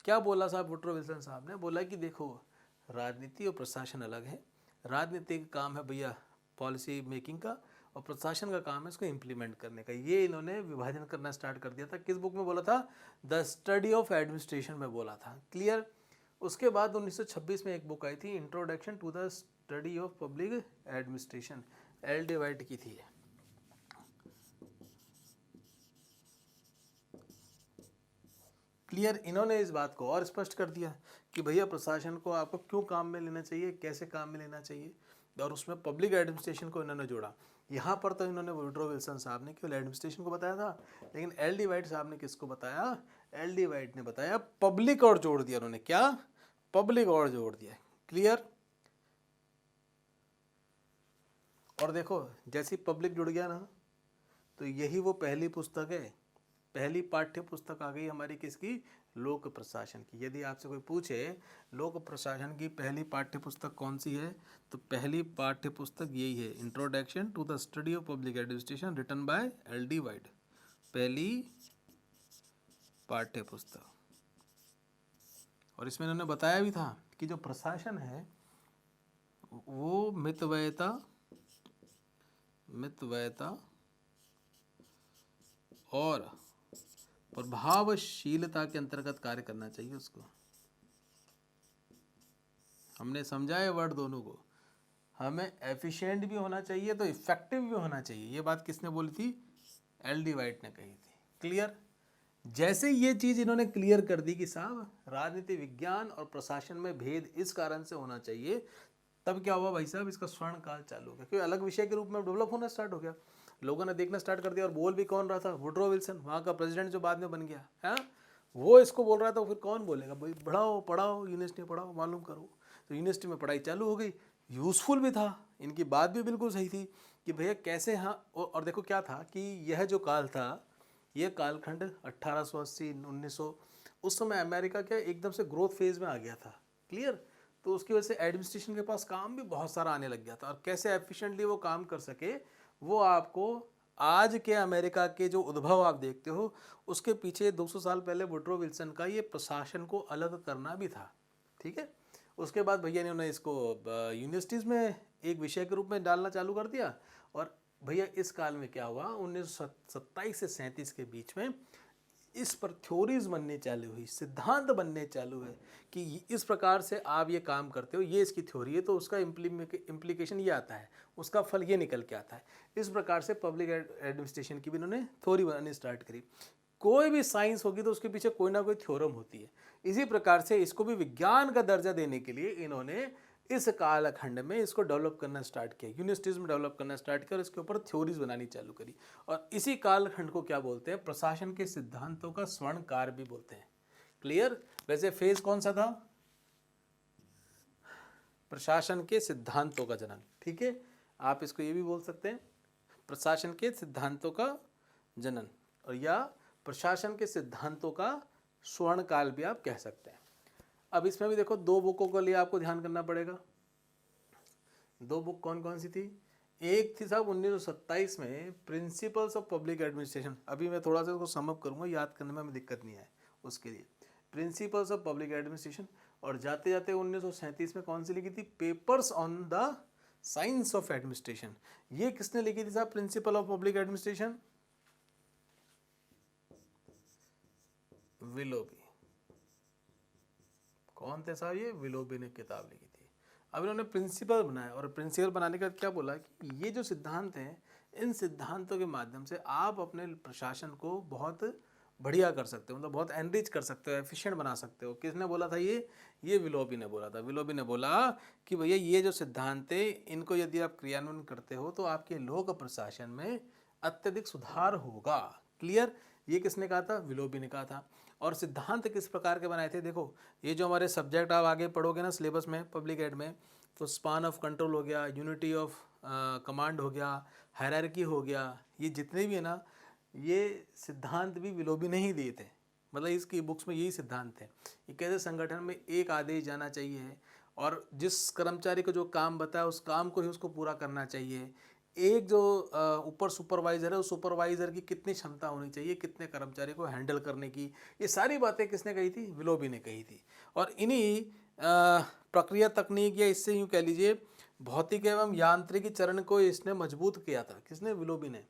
क्या बोला साहब वुड्रो विल्सन साहब ने? बोला कि देखो, राजनीति और प्रशासन अलग है। राजनीति का काम है भैया पॉलिसी मेकिंग का, और प्रशासन का काम है इसको इम्प्लीमेंट करने का। ये इन्होंने विभाजन करना स्टार्ट कर दिया था। किस बुक में बोला था? द स्टडी ऑफ एडमिनिस्ट्रेशन में बोला था। क्लियर? उसके बाद 1926 में एक बुक आई थी, introduction to the study of public administration, L D. White की थी। क्लियर? इन्होंने इस बात को और स्पष्ट कर दिया कि भैया प्रशासन को आपको क्यों काम में लेना चाहिए, कैसे काम में लेना चाहिए, और उसमें पब्लिक एडमिनिस्ट्रेशन को इन्होंने जोड़ा। यहाँ पर तो इन्होंने वुड्रो विल्सन साहब ने केवल एडमिनिस्ट्रेशन को बताया था, लेकिन एल.डी. वाइट साहब ने किसको बताया? एल.डी. वाइट ने बताया पब्लिक, और जोड़ दिया उन्होंने। क्या? पब्लिक और जोड़ दिया। क्लियर? और देखो, जैसी पब्लिक जुड़ गया ना, तो यही वो पहली पुस्तक है, पहली पाठ्य पुस्तक आ गई हमारी किसकी? लोक प्रशासन की। यदि आपसे कोई पूछे लोक प्रशासन की पहली पाठ्य पुस्तक कौन सी है, तो पहली पाठ्य पुस्तक यही है, introduction to the study of public administration written by L D. White. पहली पाठ्य पुस्तक। और इसमें इन्होंने बताया भी था कि जो प्रशासन है वो मितव्ययता और प्रभावशीलता के अंतर्गत कार्य करना चाहिए उसको। हमने समझा है वर्ड दोनों को। हमें एफिशिएंट भी होना चाहिए तो इफेक्टिव भी होना चाहिए। ये बात किसने बोली थी? एल.डी. वाइट ने कही थी। क्लियर? जैसे ये चीज इन्होंने क्लियर कर दी कि साहब राजनीति विज्ञान और प्रशासन में भेद इस कारण से होना चाहिए, तब क्या हुआ भाई साहब? इसका स्वर्ण काल चालू हो गया, क्योंकि अलग विषय के रूप में डेवलप होना स्टार्ट हो गया। लोगों ने देखना स्टार्ट कर दिया। और बोल भी कौन रहा था? वुड्रो विल्सन, वहाँ का प्रेसिडेंट जो बाद में बन गया है, वो इसको बोल रहा था। फिर कौन बोलेगा भाई? बढ़ाओ, पढ़ाओ, यूनिवर्सिटी में पढ़ाओ, मालूम करो। तो यूनिवर्सिटी में पढ़ाई चालू हो गई। यूज़फुल भी था, इनकी बात भी बिल्कुल सही थी कि भैया कैसे। हाँ, और देखो क्या था कि यह जो काल था, यह कालखंड 1880 1900, उस समय अमेरिका क्या एकदम से ग्रोथ फेज में आ गया था। क्लियर? तो उसकी वजह से एडमिनिस्ट्रेशन के पास काम भी बहुत सारा आने लग गया था, और कैसे एफिशिएंटली वो काम कर सके, वो आपको आज के अमेरिका के जो उद्भव आप देखते हो, उसके पीछे 200 साल पहले वुड्रो विल्सन का ये प्रशासन को अलग करना भी था। ठीक है? उसके बाद भैया ने उन्हें इसको यूनिवर्सिटीज़ में एक विषय के रूप में डालना चालू कर दिया। और भैया इस काल में क्या हुआ, 1927 से 37 के बीच में इस पर थ्योरीज बनने चालू हुई, सिद्धांत बनने चालू है कि इस प्रकार से आप ये काम करते हो, ये इसकी थ्योरी है, तो उसका इम्प्लीकेशन ये आता है, उसका फल ये निकल के आता है। इस प्रकार से पब्लिक एडमिनिस्ट्रेशन की भी इन्होंने थ्योरी बनानी स्टार्ट करी। कोई भी साइंस होगी तो उसके पीछे कोई ना कोई थ्योरम होती है। इसी प्रकार से इसको भी विज्ञान का दर्जा देने के लिए इन्होंने इस कालखंड में इसको डेवलप करना स्टार्ट किया, यूनिवर्सिटीज़ में डेवलप करना स्टार्ट किया, और इसके ऊपर थ्योरीज बनानी चालू करी। और इसी कालखंड को क्या बोलते हैं? प्रशासन के सिद्धांतों का स्वर्ण काल भी बोलते हैं। क्लियर? वैसे फेज कौन सा था? प्रशासन के सिद्धांतों का जनन। ठीक है, आप इसको ये भी बोल सकते हैं, प्रशासन के सिद्धांतों का जनन, और या प्रशासन के सिद्धांतों का स्वर्ण काल भी आप कह सकते हैं। अब इसमें भी देखो 2 बुकों के लिए आपको ध्यान करना पड़ेगा। 2 बुक कौन कौन सी थी? एक थी साहब 1927 में प्रिंसिपल्स ऑफ पब्लिक एडमिनिस्ट्रेशन। अभी मैं थोड़ा सा उसको समअप करूँगा, याद करने में हमें दिक्कत नहीं है उसके लिए। प्रिंसिपल्स ऑफ पब्लिक एडमिनिस्ट्रेशन, और जाते जाते 1937 में कौन सी लिखी थी? Papers on the science of administration. ये किसने लिखी थी साहब? Principal of public administration, Willoughby. कौन थे साहब? ये विलोबी ने किताब लिखी थी। अब इन्होंने प्रिंसिपल बनाया, और प्रिंसिपल बनाने के बाद क्या बोला कि ये जो सिद्धांत हैं, इन सिद्धांतों के माध्यम से आप अपने प्रशासन को बहुत बढ़िया कर सकते हो, मतलब बहुत एनरिच कर सकते हो, एफिशिएंट बना सकते हो। किसने बोला था ये विलोबी ने बोला था। विलोबी ने बोला कि भैया ये जो सिद्धांत है, इनको यदि आप क्रियान्वयन करते हो तो आपके लोक प्रशासन में अत्यधिक सुधार होगा। क्लियर? ये किसने कहा था? विलोबी ने कहा था। और सिद्धांत किस प्रकार के बनाए थे? देखो, ये जो हमारे सब्जेक्ट आप आगे पढ़ोगे ना सिलेबस में, पब्लिक एड में, तो स्पान ऑफ कंट्रोल हो गया, यूनिटी ऑफ कमांड हो गया, हायरार्की हो गया, ये जितने भी है ना, ये सिद्धांत भी विलोबी ने ही दिए थे। मतलब इसकी बुक्स में यही सिद्धांत थे। ये कैसे संगठन में एक आदेश जाना चाहिए, और जिस कर्मचारी को जो काम बताया उस काम को ही उसको पूरा करना चाहिए। एक जो ऊपर सुपरवाइज़र है, उस सुपरवाइज़र की कितनी क्षमता होनी चाहिए, कितने कर्मचारी को हैंडल करने की, ये सारी बातें किसने कही थी? विलोबी ने कही थी। और इन्हीं प्रक्रिया तकनीक, या इससे यूँ कह लीजिए भौतिक एवं यांत्रिकी चरण को इसने मजबूत किया था। किसने? विलोबी ने।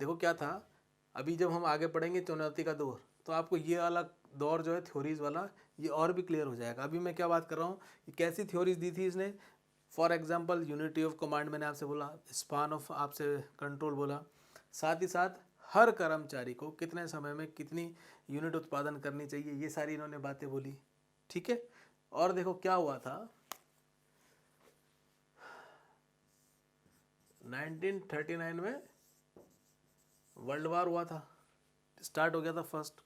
देखो क्या था, अभी जब हम आगे पढ़ेंगे चुनौती का दौर, तो आपको ये वाला दौर जो है थ्योरीज वाला, ये और भी क्लियर हो जाएगा। अभी मैं क्या बात कर रहा हूँ, ये कैसी थ्योरीज दी थी इसने? For example unity of command मैंने आपसे बोला, स्पान ऑफ आपसे कंट्रोल बोला, साथ ही साथ हर कर्मचारी को कितने समय में कितनी यूनिट उत्पादन करनी चाहिए, ये सारी इन्होंने बातें बोली। ठीक है? और देखो क्या हुआ था, 1939 में वर्ल्ड वार हुआ था, स्टार्ट हो गया था फर्स्ट,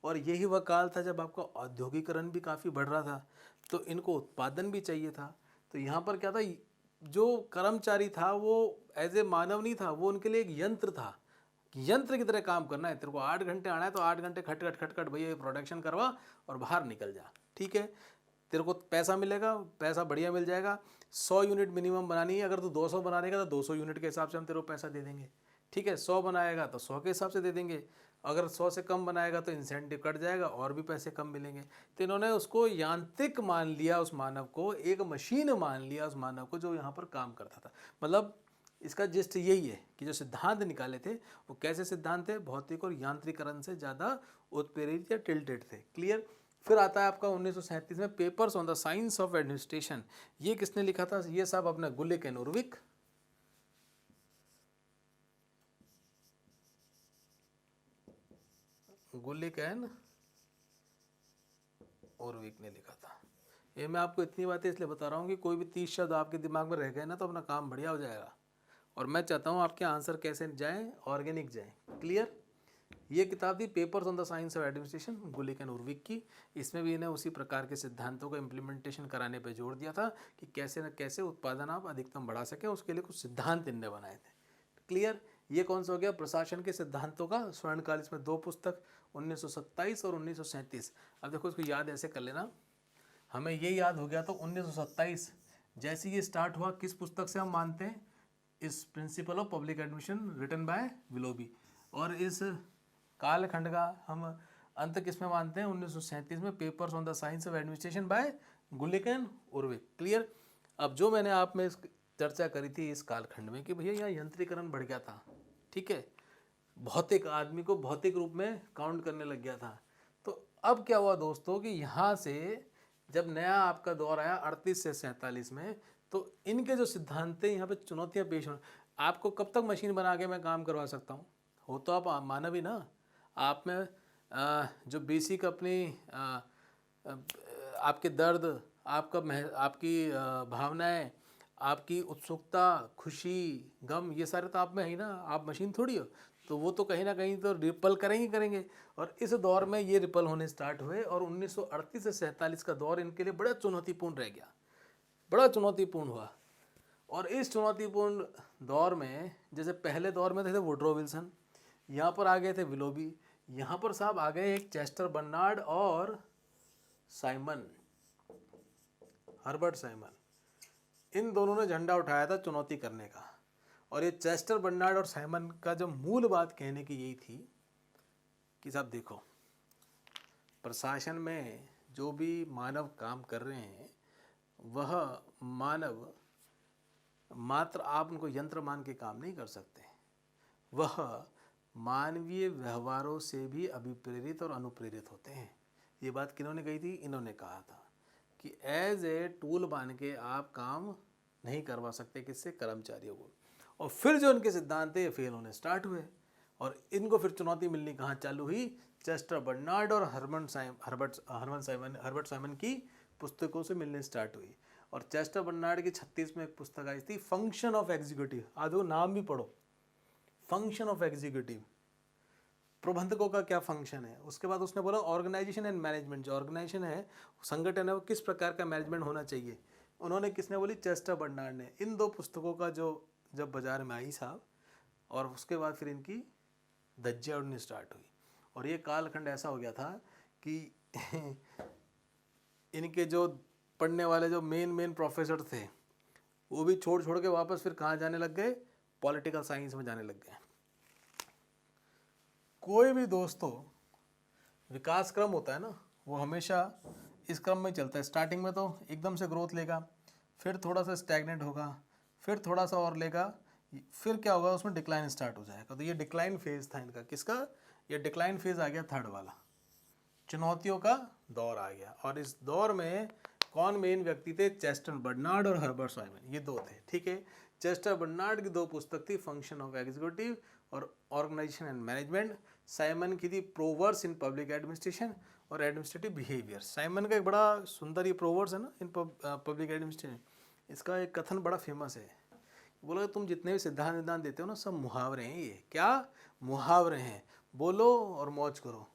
और यही वह काल था जब आपका औद्योगिकरण भी काफ़ी बढ़ रहा था, तो इनको उत्पादन भी चाहिए था। तो यहाँ पर क्या था, जो कर्मचारी था वो एज ए मानव नहीं था, वो उनके लिए एक यंत्र था। यंत्र की तरह काम करना है, तेरे को 8 घंटे आना है तो 8 घंटे खटखट खटखट भैया प्रोडक्शन करवा और बाहर निकल जा। ठीक है? तेरे को पैसा मिलेगा, पैसा बढ़िया मिल जाएगा। 100 यूनिट मिनिमम बनानी है, अगर तू 200 बनाएगा तो 200 यूनिट के हिसाब से हम तेरे को पैसा दे देंगे। ठीक है? 100 बनाएगा तो 100 के हिसाब से दे देंगे, अगर 100 से कम बनाएगा तो इंसेंटिव कट जाएगा और भी पैसे कम मिलेंगे। तो इन्होंने उसको यांत्रिक मान लिया, उस मानव को एक मशीन मान लिया, उस मानव को जो यहाँ पर काम करता था। मतलब इसका जिस्ट यही है कि जो सिद्धांत निकाले थे वो कैसे सिद्धांत थे? भौतिक और यांत्रिकरण से ज़्यादा उत्प्रेरित या टिल्टेड थे। क्लियर? फिर आता है आपका 1937 में papers on the science of administration. ये किसने लिखा था? ये साहब अपना गुलिक एंड उर्विक। गुलिक एंड उर्विक ने लिखा था। ये मैं आपको इतनी बातें इसलिए बता रहा हूँ कि कोई भी 30 शब्द आपके दिमाग में रह गए ना तो अपना काम बढ़िया हो जाएगा। और मैं चाहता हूँ आपके आंसर कैसे जाएं, ऑर्गेनिक जाएं। क्लियर? ये किताब थी papers on the science of administration, Gulick and Urwick की। इसमें भी इन्हें उसी प्रकार के सिद्धांतों का इम्प्लीमेंटेशन कराने पर जोर दिया था कि कैसे न कैसे उत्पादन आप अधिकतम बढ़ा सकें, उसके लिए कुछ सिद्धांत इनने बनाए थे। क्लियर? ये कौन सा हो गया? प्रशासन के सिद्धांतों का स्वर्णकाल। इसमें 2 पुस्तक 1927 और 1937। अब देखो इसको याद ऐसे कर लेना, हमें ये याद हो गया तो 1927 जैसे ये स्टार्ट हुआ, किस पुस्तक से हम मानते हैं? इस principle of public administration written by Willoughby. और इस कालखंड का हम अंत किस में मानते हैं? 1937 में papers on the science of administration by Gulick and Urwick. Clear? अब जो मैंने आप में चर्चा करी थी इस कालखंड में कि भैया यहाँ यंत्रीकरण बढ़ गया था। ठीक है? भौतिक आदमी को भौतिक रूप में काउंट करने लग गया था। तो अब क्या हुआ दोस्तों कि यहाँ से जब नया आपका दौर आया 38 से 47 में, तो इनके जो सिद्धांत थे यहाँ पे चुनौतियाँ पेश होने। आपको कब तक मशीन बना के मैं काम करवा सकता हूँ? हो तो आप मानव ही ना। आप में जो बेसिक अपनी आपके दर्द, आपकी भावनाएं, आपकी उत्सुकता, खुशी, गम, ये सारे तो आप में है ही ना। आप मशीन थोड़ी हो। तो वो तो कहीं ना कहीं तो रिपल करेंगे। और इस दौर में ये रिपल होने स्टार्ट हुए, और 1938 से 47 का दौर इनके लिए बड़ा चुनौतीपूर्ण रह गया, बड़ा चुनौतीपूर्ण हुआ। और इस चुनौतीपूर्ण दौर में, जैसे पहले दौर में थे वुड्रो विल्सन, यहाँ पर आ गए थे विलोबी, यहाँ पर साहब आ गए एक चेस्टर बर्नार्ड और साइमन। हर्बर्ट साइमन, इन दोनों ने झंडा उठाया था चुनौती करने का। और ये चेस्टर बर्नार्ड और साइमन का जो मूल बात कहने की यही थी कि साहब देखो, प्रशासन में जो भी मानव काम कर रहे हैं वह मानव मात्र आप उनको यंत्र मान के काम नहीं कर सकते, वह मानवीय व्यवहारों से भी अभिप्रेरित और अनुप्रेरित होते हैं। ये बात किन्होंने कही थी? इन्होंने कहा था कि एज ए टूल मान के आप काम नहीं करवा सकते किससे? कर्मचारियों को। और फिर जो उनके सिद्धांत थे फेल होने स्टार्ट हुए और इनको फिर चुनौती मिलनी कहाँ चालू हुई? चेस्टर बर्नार्ड और हर्बर्ट साइमन की पुस्तकों से मिलने स्टार्ट हुई। और चेस्टर बर्नार्ड की 36 में एक पुस्तक आई थी, फंक्शन ऑफ एग्जीक्यूटिव। आज वो नाम भी पढ़ो, फंक्शन ऑफ एग्जीक्यूटिव, प्रबंधकों का क्या फंक्शन है। उसके बाद उसने बोला ऑर्गेनाइजेशन एंड मैनेजमेंट, जो ऑर्गेनाइजेशन है, संगठन है, वो किस प्रकार का मैनेजमेंट होना चाहिए। उन्होंने किसने बोली? चेस्टर बर्नार्ड ने। इन दो पुस्तकों का जो जब बाजार में आई साहब, और उसके बाद फिर इनकी धज्जियां उड़नी स्टार्ट हुई। और ये कालखंड ऐसा हो गया था कि इनके जो पढ़ने वाले जो मेन प्रोफेसर थे वो भी छोड़ छोड़ के वापस फिर कहाँ जाने लग गए? पॉलिटिकल साइंस में जाने लग गए। कोई भी दोस्तों विकास क्रम होता है ना, वो हमेशा इस क्रम में चलता है। स्टार्टिंग में तो एकदम से ग्रोथ लेगा, फिर थोड़ा सा स्टैग्नेंट होगा, फिर थोड़ा सा और लेगा, फिर क्या होगा? उसमें डिक्लाइन स्टार्ट हो जाएगा। तो ये डिक्लाइन फेज था इनका। किसका? ये डिक्लाइन फेज आ गया थर्ड वाला, चुनौतियों का दौर आ गया। और इस दौर में कौन मेन व्यक्ति थे? चेस्टर बर्नार्ड और हर्बर्ट साइमन, ये दो थे। ठीक है, चेस्टर बर्नार्ड की दो पुस्तक थी, फंक्शन ऑफ एग्जीक्यूटिव और ऑर्गेनाइजेशन एंड मैनेजमेंट। साइमन की थी प्रोवर्स इन पब्लिक एडमिनिस्ट्रेशन और एडमिनिस्ट्रेटिव बिहेवियर। साइमन का एक बड़ा सुंदर ये प्रोवर्स है ना इन पब्लिक एडमिनिस्ट्रेशन, इसका एक कथन बड़ा फेमस है। बोला तुम जितने भी सिद्धांत देते हो ना, सब मुहावरे हैं। ये क्या मुहावरे हैं? बोलो और मौज करो,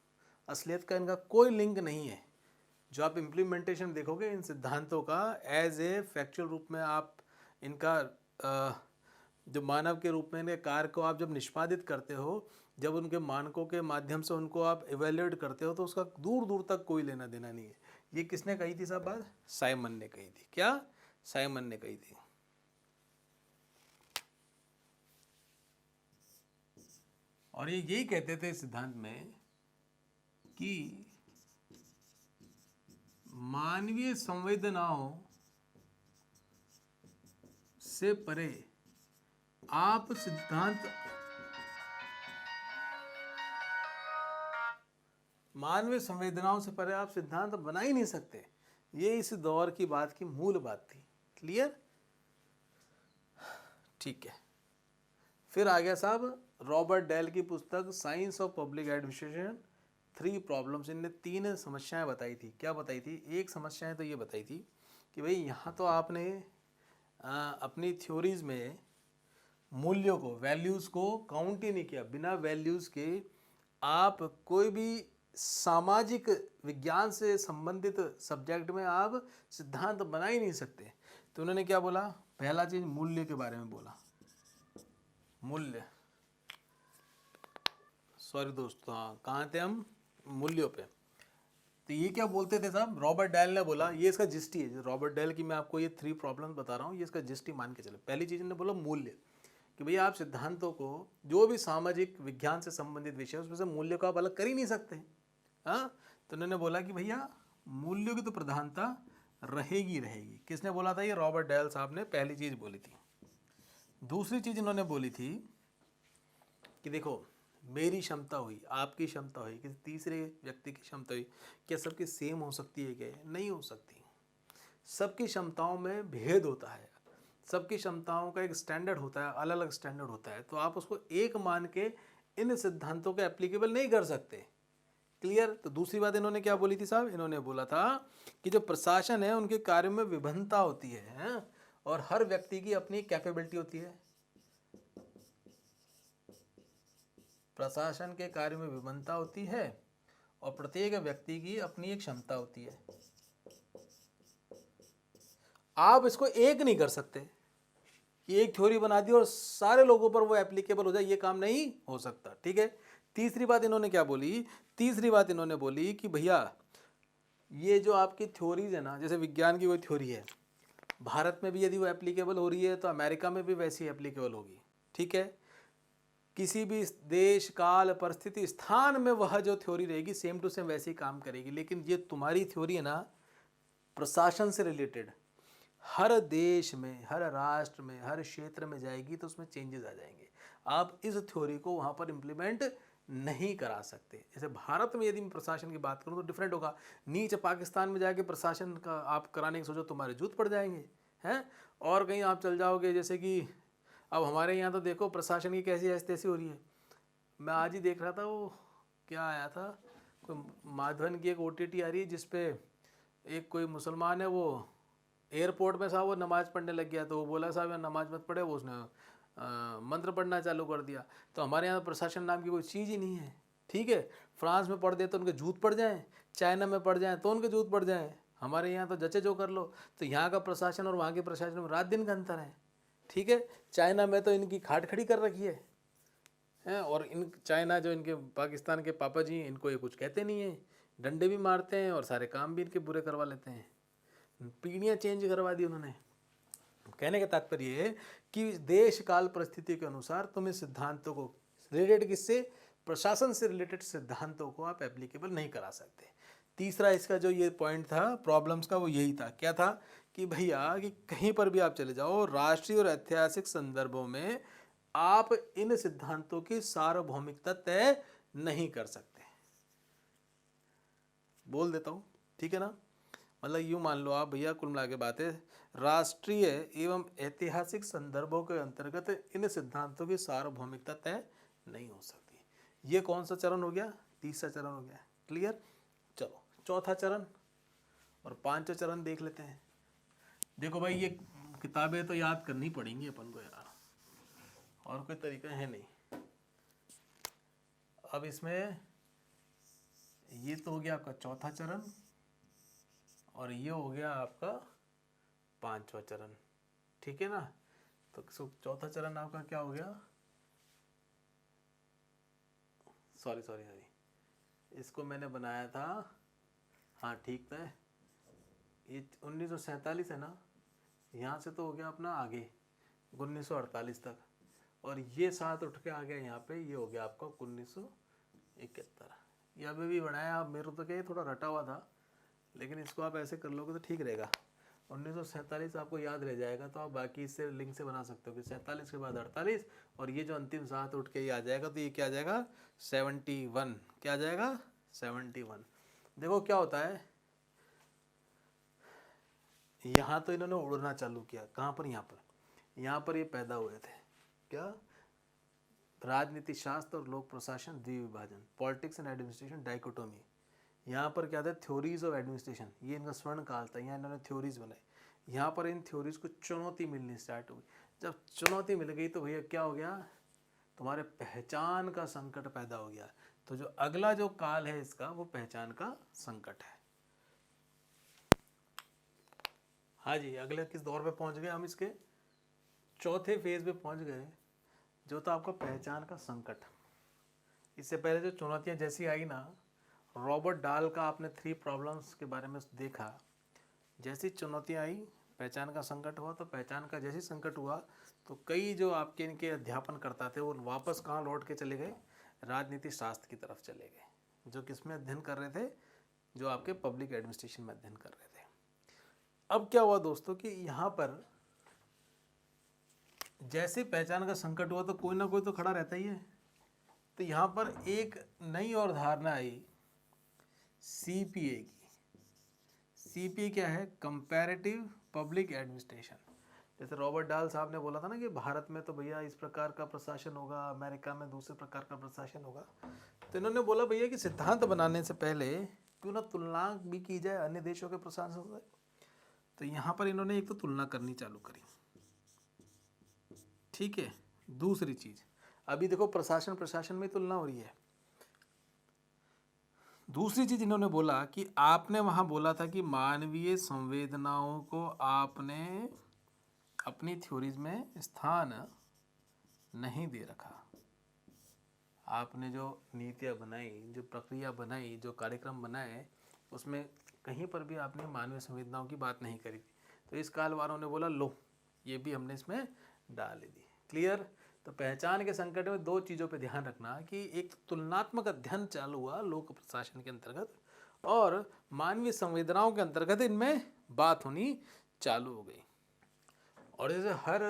असलियत का इनका कोई लिंक नहीं है। जो आप इम्प्लीमेंटेशन देखोगे इन सिद्धांतों का, एज ए फैक्चुअल रूप में आप इनका जो मानव के रूप में इनके कार्य को आप जब निष्पादित करते हो, जब उनके मानकों के माध्यम से उनको आप इवेल्युएट करते हो, तो उसका दूर दूर तक कोई लेना देना नहीं है। ये किसने कही थी साहब बात? साइमन ने कही थी। क्या? साइमन ने कही थी। और ये यही कहते थे सिद्धांत में कि मानवीय संवेदनाओं से परे आप सिद्धांत, मानवीय संवेदनाओं से परे आप सिद्धांत बना ही नहीं सकते। ये इस दौर की बात की मूल बात थी। क्लियर? ठीक है। फिर आ गया साहब रॉबर्ट डेल की पुस्तक science of public administration, 3 problems. इनने 3 समस्याएं बताई थी। क्या बताई थी? एक समस्याएं तो ये बताई थी कि भाई यहाँ तो आपने अपनी थ्योरीज में मूल्यों को, वैल्यूज़ को काउंट ही नहीं किया। बिना वैल्यूज़ के आप कोई भी सामाजिक विज्ञान से संबंधित सब्जेक्ट में आप सिद्धांत बना ही नहीं सकते। तो उन्होंने क्या बोला? पहला चीज मूल्य के बारे में बोला। मूल्य, सॉरी दोस्तों, हाँ कहाँ थे हम? मूल्यों पे। तो ये क्या बोलते थे साहब? रॉबर्ट डेल ने बोला, ये इसका जिस्ट ही है। रॉबर्ट डेल की मैं आपको ये 3 प्रॉब्लम्स बता रहा हूँ, ये इसका जिस्ट ही मान के चले। पहली चीज़ ने बोला मूल्य, कि भैया आप सिद्धांतों को, जो भी सामाजिक विज्ञान से संबंधित विषय उसमें से मूल्य को आप अलग कर ही नहीं सकते। हाँ, तो उन्होंने बोला कि भैया मूल्यों की तो प्रधानता रहेगी रहेगी। किसने बोला था? ये रॉबर्ट डेल साहब ने पहली चीज़ बोली थी। दूसरी चीज़ इन्होंने बोली थी कि देखो मेरी क्षमता हुई, आपकी क्षमता हुई, किसी तीसरे व्यक्ति की क्षमता हुई, क्या सबकी सेम हो सकती है? क्या नहीं हो सकती। सबकी क्षमताओं में भेद होता है, सबकी क्षमताओं का एक स्टैंडर्ड होता है, अलग अलग स्टैंडर्ड होता है। तो आप उसको एक मान के इन सिद्धांतों के एप्लीकेबल नहीं कर सकते। क्लियर? तो दूसरी बात इन्होंने क्या बोली थी साहब? इन्होंने बोला था कि जो प्रशासन है उनके कार्य में विभिन्नता होती है और हर व्यक्ति की अपनी कैपेबिलिटी होती है। प्रशासन के कार्य में विभिन्नता होती है और प्रत्येक व्यक्ति की अपनी एक क्षमता होती है। आप इसको एक नहीं कर सकते कि एक थ्योरी बना दी और सारे लोगों पर वो एप्लीकेबल हो जाए, ये काम नहीं हो सकता। ठीक है। तीसरी बात इन्होंने क्या बोली? तीसरी बात इन्होंने बोली कि भैया ये जो आपकी थ्योरीज है ना, जैसे विज्ञान की कोई थ्योरी है, भारत में भी यदि वो एप्लीकेबल हो रही है तो अमेरिका में भी वैसी एप्लीकेबल होगी, ठीक है। किसी भी देश, काल, परिस्थिति, स्थान में वह जो थ्योरी रहेगी सेम टू सेम वैसे ही काम करेगी। लेकिन ये तुम्हारी थ्योरी है ना, प्रशासन से रिलेटेड, हर देश में, हर राष्ट्र में, हर क्षेत्र में जाएगी तो उसमें चेंजेस आ जाएंगे। आप इस थ्योरी को वहाँ पर इम्प्लीमेंट नहीं करा सकते। जैसे भारत में यदि मैं प्रशासन की बात करूँ तो डिफरेंट होगा। नीच पाकिस्तान में जाके प्रशासन का आप कराने की सोचो, तुम्हारे जूत पड़ जाएंगे हैं। और कहीं आप चल जाओगे, जैसे कि अब हमारे यहाँ तो देखो प्रशासन की कैसी ऐसी तैसी हो रही है। मैं आज ही देख रहा था, वो क्या आया था, कोई माधवन की एक OTT आ रही है जिसपे एक कोई मुसलमान है, वो एयरपोर्ट में साहब वो नमाज़ पढ़ने लग गया, तो वो बोला साहब यहाँ नमाज मत पढ़े, वो उसने मंत्र पढ़ना चालू कर दिया। तो हमारे यहाँ प्रशासन नाम की कोई चीज़ ही नहीं है, ठीक है। फ्रांस में पढ़ दे तो उनके जूत पड़ जाएँ, चाइना में पढ़ जाएँ तो उनके जूत पड़ जाएँ, हमारे यहाँ तो जचे जो कर लो। तो यहाँ का प्रशासन और वहाँ के प्रशासन में रात दिन का अंतर है, ठीक है। चाइना में तो इनकी खाट खड़ी कर रखी है, और इन चाइना जो इनके पाकिस्तान के पापा जी, इनको ये कुछ कहते नहीं हैं, डंडे भी मारते हैं और सारे काम भी इनके बुरे करवा लेते हैं। पीढ़ियाँ चेंज करवा दी उन्होंने। कहने का तात्पर्य है कि देश काल परिस्थिति के अनुसार तुम इस सिद्धांतों को रिलेटेड, किससे, प्रशासन से रिलेटेड सिद्धांतों को आप एप्लीकेबल नहीं करा सकते। तीसरा इसका जो ये पॉइंट था प्रॉब्लम्स का, वो यही था, क्या था कि भैया कि कहीं पर भी आप चले जाओ, राष्ट्रीय और ऐतिहासिक संदर्भों में आप इन सिद्धांतों की सार्वभौमिकता तय नहीं कर सकते। बोल देता हूँ, ठीक है ना। मतलब यूँ मान लो आप भैया, कुल मिला के बात है, राष्ट्रीय एवं ऐतिहासिक संदर्भों के अंतर्गत इन सिद्धांतों की सार्वभौमिकता तय नहीं हो सकती। ये कौन सा चरण हो गया, तीसरा चरण हो गया, क्लियर। चलो चौथा चरण और पांचवा चरण देख लेते हैं। देखो भाई, ये किताबें तो याद करनी पड़ेंगी अपन को यार, और कोई तरीका है नहीं। अब इसमें ये तो हो गया आपका चौथा चरण, और ये हो गया आपका पांचवा चरण, ठीक है ना। तो चौथा चरण आपका क्या हो गया, सॉरी, इसको मैंने बनाया था, हाँ ठीक था, ये 1947 है ना, यहाँ से तो हो गया अपना आगे 1948 तक, और ये साथ उठ के आ गया यहाँ पे, ये हो गया आपका 1971। ये अभी भी बनाया, आप मेरे तो क्या थोड़ा रटा हुआ था, लेकिन इसको आप ऐसे कर लोगे तो ठीक रहेगा। 1947 आपको याद रह जाएगा, तो आप बाकी इससे लिंक से बना सकते हो कि 47 के बाद 48, और ये जो अंतिम साथ उठ के ये आ जाएगा, तो ये क्या आ जाएगा 71, क्या आ जाएगा 71। देखो क्या होता है, यहाँ तो इन्होंने उड़ना चालू किया, कहाँ पर, यहाँ पर ये पैदा हुए थे, क्या, राजनीति शास्त्र और लोक प्रशासन द्विविभाजन, पॉलिटिक्स एंड एडमिनिस्ट्रेशन डाइकोटोमी। यहाँ पर क्या था, थ्योरीज ऑफ एडमिनिस्ट्रेशन, ये इनका स्वर्ण काल था, यहाँ इन्होंने थ्योरीज बनाई। यहाँ पर इन थ्योरीज को चुनौती मिलनी स्टार्ट हुई। जब चुनौती मिल गई तो भैया क्या हो गया, तुम्हारे पहचान का संकट पैदा हो गया। तो जो अगला जो काल है इसका, वो पहचान का संकट है। हाँ जी, अगले किस दौर पे पहुंच गए हम, इसके चौथे फेज पे पहुंच गए, जो था आपका पहचान का संकट। इससे पहले जो चुनौतियां जैसी आई ना, रॉबर्ट डाल का आपने 3 प्रॉब्लम्स के बारे में देखा, जैसी चुनौतियां आई पहचान का संकट हुआ। तो पहचान का जैसे संकट हुआ तो कई जो आपके इनके अध्यापन करता थे वो वापस कहाँ लौट के चले गए, राजनीति शास्त्र की तरफ चले गए, जो किस में अध्ययन कर रहे थे, जो आपके पब्लिक एडमिनिस्ट्रेशन में अध्ययन कर रहे थे। अब क्या हुआ दोस्तों कि यहाँ पर जैसे पहचान का संकट हुआ तो कोई ना कोई तो खड़ा रहता ही है। तो यहाँ पर एक नई और धारणा आई CPA की। CPA क्या है, कंपैरेटिव पब्लिक एडमिनिस्ट्रेशन। जैसे रॉबर्ट डाल साहब ने बोला था ना कि भारत में तो भैया इस प्रकार का प्रशासन होगा, अमेरिका में दूसरे प्रकार का प्रशासन होगा। तो इन्होंने बोला भैया कि सिद्धांत बनाने से पहले क्यों ना तुलना भी की जाए अन्य देशों के प्रशासन से। तो यहाँ पर इन्होंने एक तो तुलना करनी चालू करी, ठीक है। दूसरी चीज, अभी देखो प्रशासन में तुलना हो रही है। दूसरी चीज इन्होंने बोला कि आपने वहां बोला था कि मानवीय संवेदनाओं को आपने अपनी थ्योरीज में स्थान नहीं दे रखा। आपने जो नीतियाँ बनाई, जो प्रक्रिया बनाई, जो कार्यक्रम बनाए, उसमें कहीं पर भी आपने मानवीय संवेदनाओं की बात नहीं करी थी। तो इस काल वालों ने बोला लो ये भी हमने इसमें डाल दी। क्लियर। तो पहचान के संकट में दो चीज़ों पे ध्यान रखना कि एक तुलनात्मक अध्ययन चालू हुआ लोक प्रशासन के अंतर्गत और मानवीय संवेदनाओं के अंतर्गत इनमें बात होनी चालू हो गई। और जैसे हर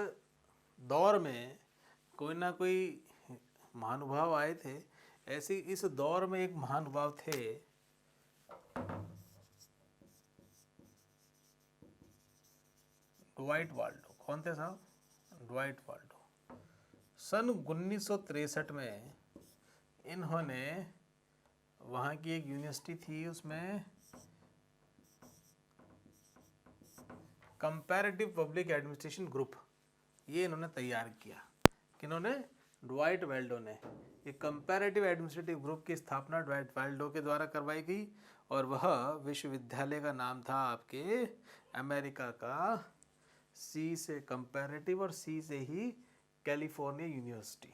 दौर में कोई ना कोई महानुभाव आए थे, ऐसे इस दौर में एक महानुभाव थे ड्वाइट वाल्डो। कौन थे साहब? Dwight Waldo. सन 1963 में इन्होंने वहाँ की एक यूनिवर्सिटी थी उसमें कंपैरेटिव पब्लिक एडमिनिस्ट्रेशन ग्रुप ये इन्होंने तैयार किया। किन्होंने? ड्वाइट वाल्डो ने। ये कंपैरेटिव एडमिनिस्ट्रेटिव ग्रुप की स्थापना ड्वाइट वाल्डो के द्वारा करवाई गई और वह विश्वविद्यालय का नाम था आपके अमेरिका का सी से कंपैरेटिव और सी से ही कैलिफोर्निया यूनिवर्सिटी।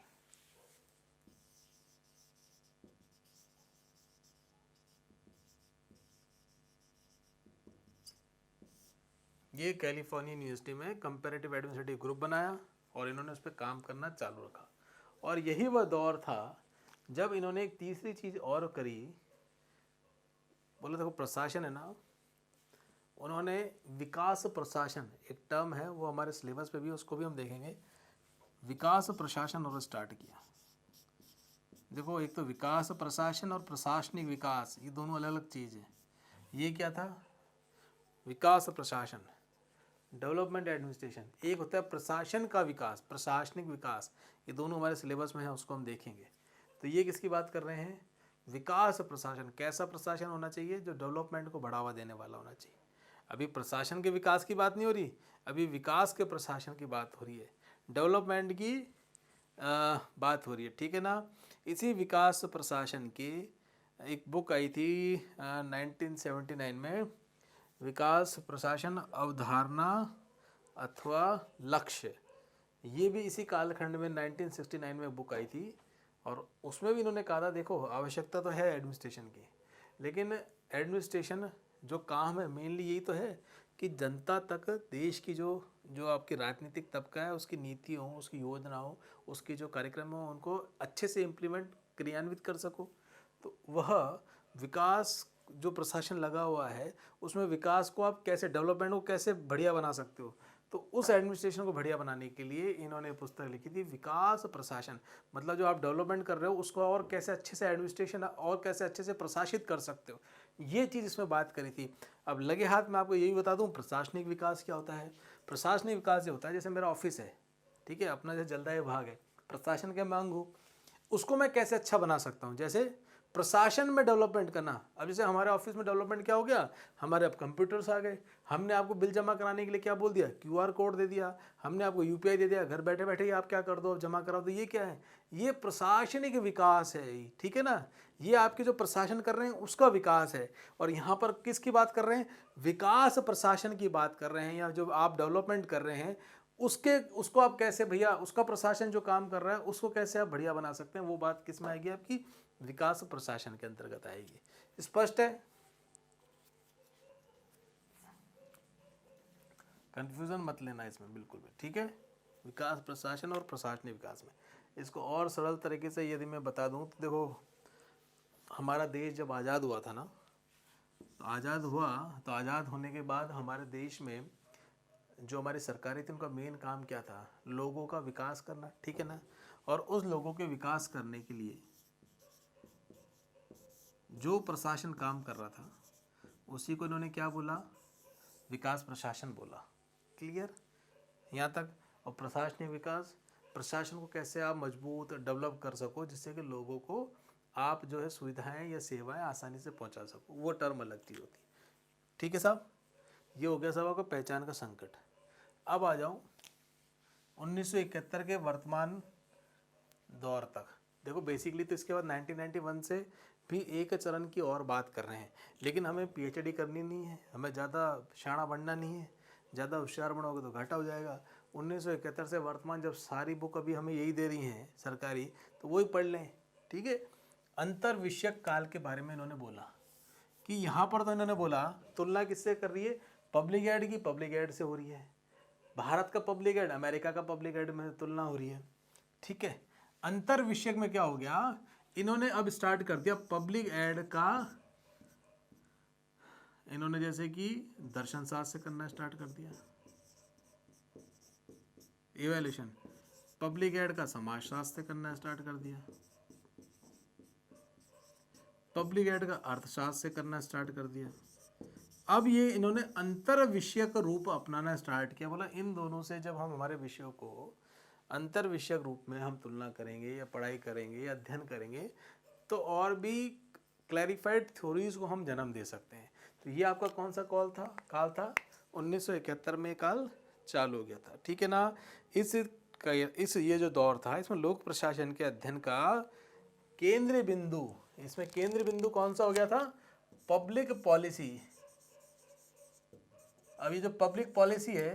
ये कैलिफोर्निया यूनिवर्सिटी में कंपैरेटिव एडमिनिस्ट्रेटिव ग्रुप बनाया और इन्होंने उस पर काम करना चालू रखा। और यही वह दौर था जब इन्होंने एक तीसरी चीज़ और करी। बोले देखो प्रशासन है ना, उन्होंने विकास प्रशासन एक टर्म है वो हमारे सिलेबस पे भी, उसको भी हम देखेंगे। विकास प्रशासन और स्टार्ट किया। देखो एक तो विकास प्रशासन और प्रशासनिक विकास ये दोनों अलग अलग चीज़ है। ये क्या था? विकास प्रशासन डेवलपमेंट एडमिनिस्ट्रेशन, एक होता है प्रशासन का विकास, प्रशासनिक विकास। ये दोनों हमारे सिलेबस में है, उसको हम देखेंगे। तो ये किसकी बात कर रहे हैं? विकास प्रशासन। कैसा प्रशासन होना चाहिए? जो डेवलपमेंट को बढ़ावा देने वाला होना चाहिए। अभी प्रशासन के विकास की बात नहीं हो रही, अभी विकास के प्रशासन की बात हो रही है, डेवलपमेंट की बात हो रही है, ठीक है ना। इसी विकास प्रशासन की एक बुक आई थी 1979 में, विकास प्रशासन अवधारणा अथवा लक्ष्य। ये भी इसी कालखंड में 1969 में बुक आई थी और उसमें भी इन्होंने कहा था देखो आवश्यकता तो है एडमिनिस्ट्रेशन की, लेकिन एडमिनिस्ट्रेशन जो काम है मेनली यही तो है कि जनता तक देश की जो आपकी राजनीतिक तबका है उसकी नीतियों, उसकी योजनाओं, उसकी जो कार्यक्रम हो उनको अच्छे से इम्प्लीमेंट क्रियान्वित कर सको। तो वह विकास जो प्रशासन लगा हुआ है उसमें विकास को आप कैसे, डेवलपमेंट को कैसे बढ़िया बना सकते हो, तो उस एडमिनिस्ट्रेशन को बढ़िया बनाने के लिए इन्होंने पुस्तक लिखी थी विकास प्रशासन। मतलब जो आप डेवलपमेंट कर रहे हो उसको और कैसे अच्छे से एडमिनिस्ट्रेशन और कैसे अच्छे से प्रशासित कर सकते हो, ये चीज़ इसमें बात करी थी। अब लगे हाथ मैं आपको यही बता दूं प्रशासनिक विकास क्या होता है। प्रशासनिक विकास ये होता है जैसे मेरा ऑफिस है, ठीक है, अपना जैसे जलदाय विभाग है, प्रशासन के मांग हो, उसको मैं कैसे अच्छा बना सकता हूँ। जैसे प्रशासन में डेवलपमेंट करना, अब जैसे हमारे ऑफिस में डेवलपमेंट क्या हो गया, हमारे अब कंप्यूटर्स आ गए, हमने आपको बिल जमा कराने के लिए क्या बोल दिया, QR कोड दे दिया, हमने आपको UPI दे दिया, घर बैठे बैठे ही आप क्या कर दो, अब जमा कराओ। तो ये क्या है? ये प्रशासनिक विकास है, ठीक है ना। ये आपके जो प्रशासन कर रहे हैं उसका विकास है। और यहाँ पर किसकी बात कर रहे हैं? विकास प्रशासन की बात कर रहे हैं, या जो आप डेवलपमेंट कर रहे हैं उसको आप कैसे भैया, उसका प्रशासन जो काम कर रहा है उसको कैसे आप बढ़िया बना सकते हैं, वो बात किस में आएगी? आपकी विकास प्रशासन के अंतर्गत आएगी। स्पष्ट है? कंफ्यूजन मत लेना इसमें बिल्कुल भी, ठीक है। विकास प्रशासन और प्रशासनिक विकास में इसको और सरल तरीके से यदि मैं बता दूं तो देखो हमारा देश जब आज़ाद हुआ था ना, तो आज़ाद होने के बाद हमारे देश में जो हमारी सरकारें थी उनका मेन काम क्या था? लोगों का विकास करना, ठीक है ना। और उस लोगों के विकास करने के लिए जो प्रशासन काम कर रहा था उसी को इन्होंने क्या बोला? विकास प्रशासन बोला। क्लियर यहाँ तक। और प्रशासनिक विकास, प्रशासन को कैसे आप मजबूत डेवलप कर सको जिससे कि लोगों को आप जो है सुविधाएं या सेवाएं आसानी से पहुंचा सको, वो टर्म अलग चीज़ होती। ठीक है साहब, ये हो गया साहब आपका पहचान का संकट। अब आ जाऊं 1971 के वर्तमान दौर तक। देखो बेसिकली तो इसके बाद 1991 से भी एक चरण की और बात कर रहे हैं, लेकिन हमें PhD करनी नहीं है, हमें ज़्यादा शाणा बनना नहीं है, ज़्यादा होशियार बनोगे तो घाटा हो जाएगा। 1971 से वर्तमान जब सारी बुक अभी हमें यही दे रही हैं सरकारी, तो वही पढ़ लें, ठीक है। अंतर विषयक काल के बारे में इन्होंने बोला कि यहाँ पर तो इन्होंने बोला तुलना किससे कर रही है, पब्लिक एड की पब्लिक एड से हो रही है, भारत का पब्लिक एड अमेरिका का पब्लिक एड में तुलना हो रही है। ठीक है, अंतर विषयक में क्या हो गया, इन्होंने अब स्टार्ट कर दिया पब्लिक एड का, इन्होंने जैसे कि दर्शन शास्त्र से करना स्टार्ट कर दिया, इवैल्यूएशन, पब्लिक एड का समाज शास्त्र से करना स्टार्ट कर दिया, पब्लिक एड का अर्थशास्त्र से करना स्टार्ट कर दिया। अब ये इन्होंने अंतर विषयक रूप अपनाना स्टार्ट किया, बोला इन दोनों से जब हम हमारे विषयों को अंतर विषयक रूप में हम तुलना करेंगे या पढ़ाई करेंगे या अध्ययन करेंगे तो और भी क्लैरिफाइड थ्योरीज को हम जन्म दे सकते हैं। तो ये आपका कौन सा काल था 1971 में काल चालू हो गया था। ठीक है ना, इस ये जो दौर था इसमें लोक प्रशासन के अध्ययन का केंद्रीय बिंदु, इसमें केंद्रीय बिंदु कौन सा हो गया था, पब्लिक पॉलिसी। अब ये जो पब्लिक पॉलिसी है,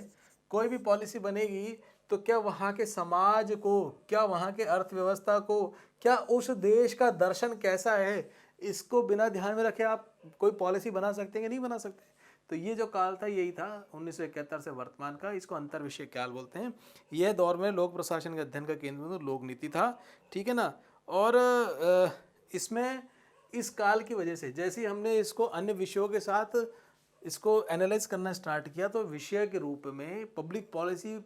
कोई भी पॉलिसी बनेगी तो क्या वहाँ के समाज को, क्या वहाँ के अर्थव्यवस्था को, क्या उस देश का दर्शन कैसा है, इसको बिना ध्यान में रखे आप कोई पॉलिसी बना सकते हैं कि नहीं बना सकते। तो ये जो काल था यही था 1971 से वर्तमान का, इसको अंतर विषय काल बोलते हैं। यह दौर में लोक प्रशासन के अध्ययन का केंद्र बिंदु लोक नीति था। ठीक है ना, और इसमें इस काल की वजह से जैसे ही हमने इसको अन्य विषयों के साथ इसको एनालाइज करना स्टार्ट किया तो विषय के रूप में पब्लिक पॉलिसी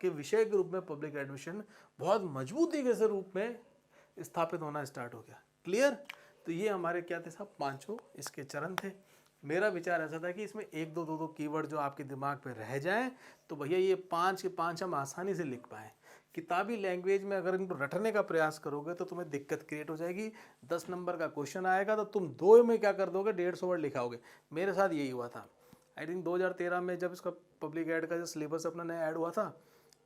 के विषय के रूप में पब्लिक एडमिशन बहुत मजबूती के रूप में स्थापित होना स्टार्ट हो गया। क्लियर। तो ये हमारे क्या थे साहब, पांचों इसके चरण थे। मेरा विचार ऐसा था कि इसमें एक दो कीवर्ड जो आपके दिमाग पे रह जाएं तो भैया ये 5 के 5 हम आसानी से लिख पाएँ। किताबी लैंग्वेज में अगर इनको रटने का प्रयास करोगे तो तुम्हें दिक्कत क्रिएट हो जाएगी। 10 नंबर का क्वेश्चन आएगा तो तुम 2 में क्या कर दोगे, 150 वर्ड लिखाओगे। मेरे साथ यही हुआ था। आई थिंक 2013 में जब इसका पब्लिक एड का जो सिलेबस अपना नया ऐड हुआ था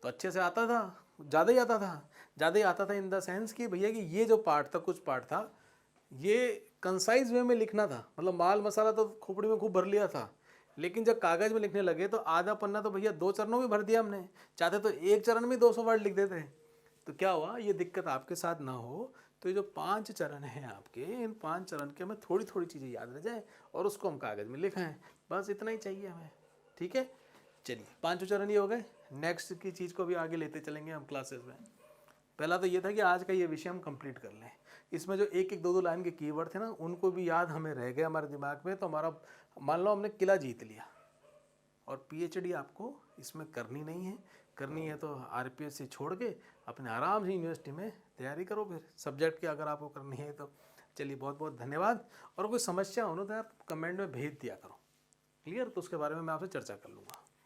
तो अच्छे से आता था, ज़्यादा ही आता था इन द सेंस कि भैया कि ये जो पार्ट था, कुछ पार्ट था, ये कंसाइज वे में लिखना था। मतलब माल मसाला तो खोपड़ी में खूब भर लिया था, लेकिन जब कागज़ में लिखने लगे तो आधा पन्ना तो भैया 2 चरणों में भर दिया हमने। चाहते तो एक चरण में 200 वर्ड लिख देते। तो क्या हुआ, ये दिक्कत आपके साथ ना हो तो ये जो 5 चरण हैं आपके, इन 5 चरण के हमें थोड़ी थोड़ी चीज़ें याद रह जाए और उसको हम कागज़ में लिखाएं, बस इतना ही चाहिए हमें। ठीक है, चलिए 5 चरण ये हो गए। नेक्स्ट की चीज़ को भी आगे लेते चलेंगे हम क्लासेस में। पहला तो ये था कि आज का ये विषय हम कंप्लीट कर लें। इसमें जो एक दो लाइन के कीवर्ड थे ना, उनको भी याद हमें रह गए हमारे दिमाग में, तो हमारा मान लो हमने किला जीत लिया। और पीएचडी आपको इसमें करनी नहीं है, करनी है तो आरपीएस से छोड़ के अपने आराम से यूनिवर्सिटी में तैयारी करो फिर सब्जेक्ट की, अगर आपको करनी है तो। चलिए बहुत बहुत धन्यवाद। और कोई समस्या हो ना तो आप कमेंट में भेज दिया करो, क्लियर, तो उसके बारे में मैं आपसे चर्चा कर लूँगा।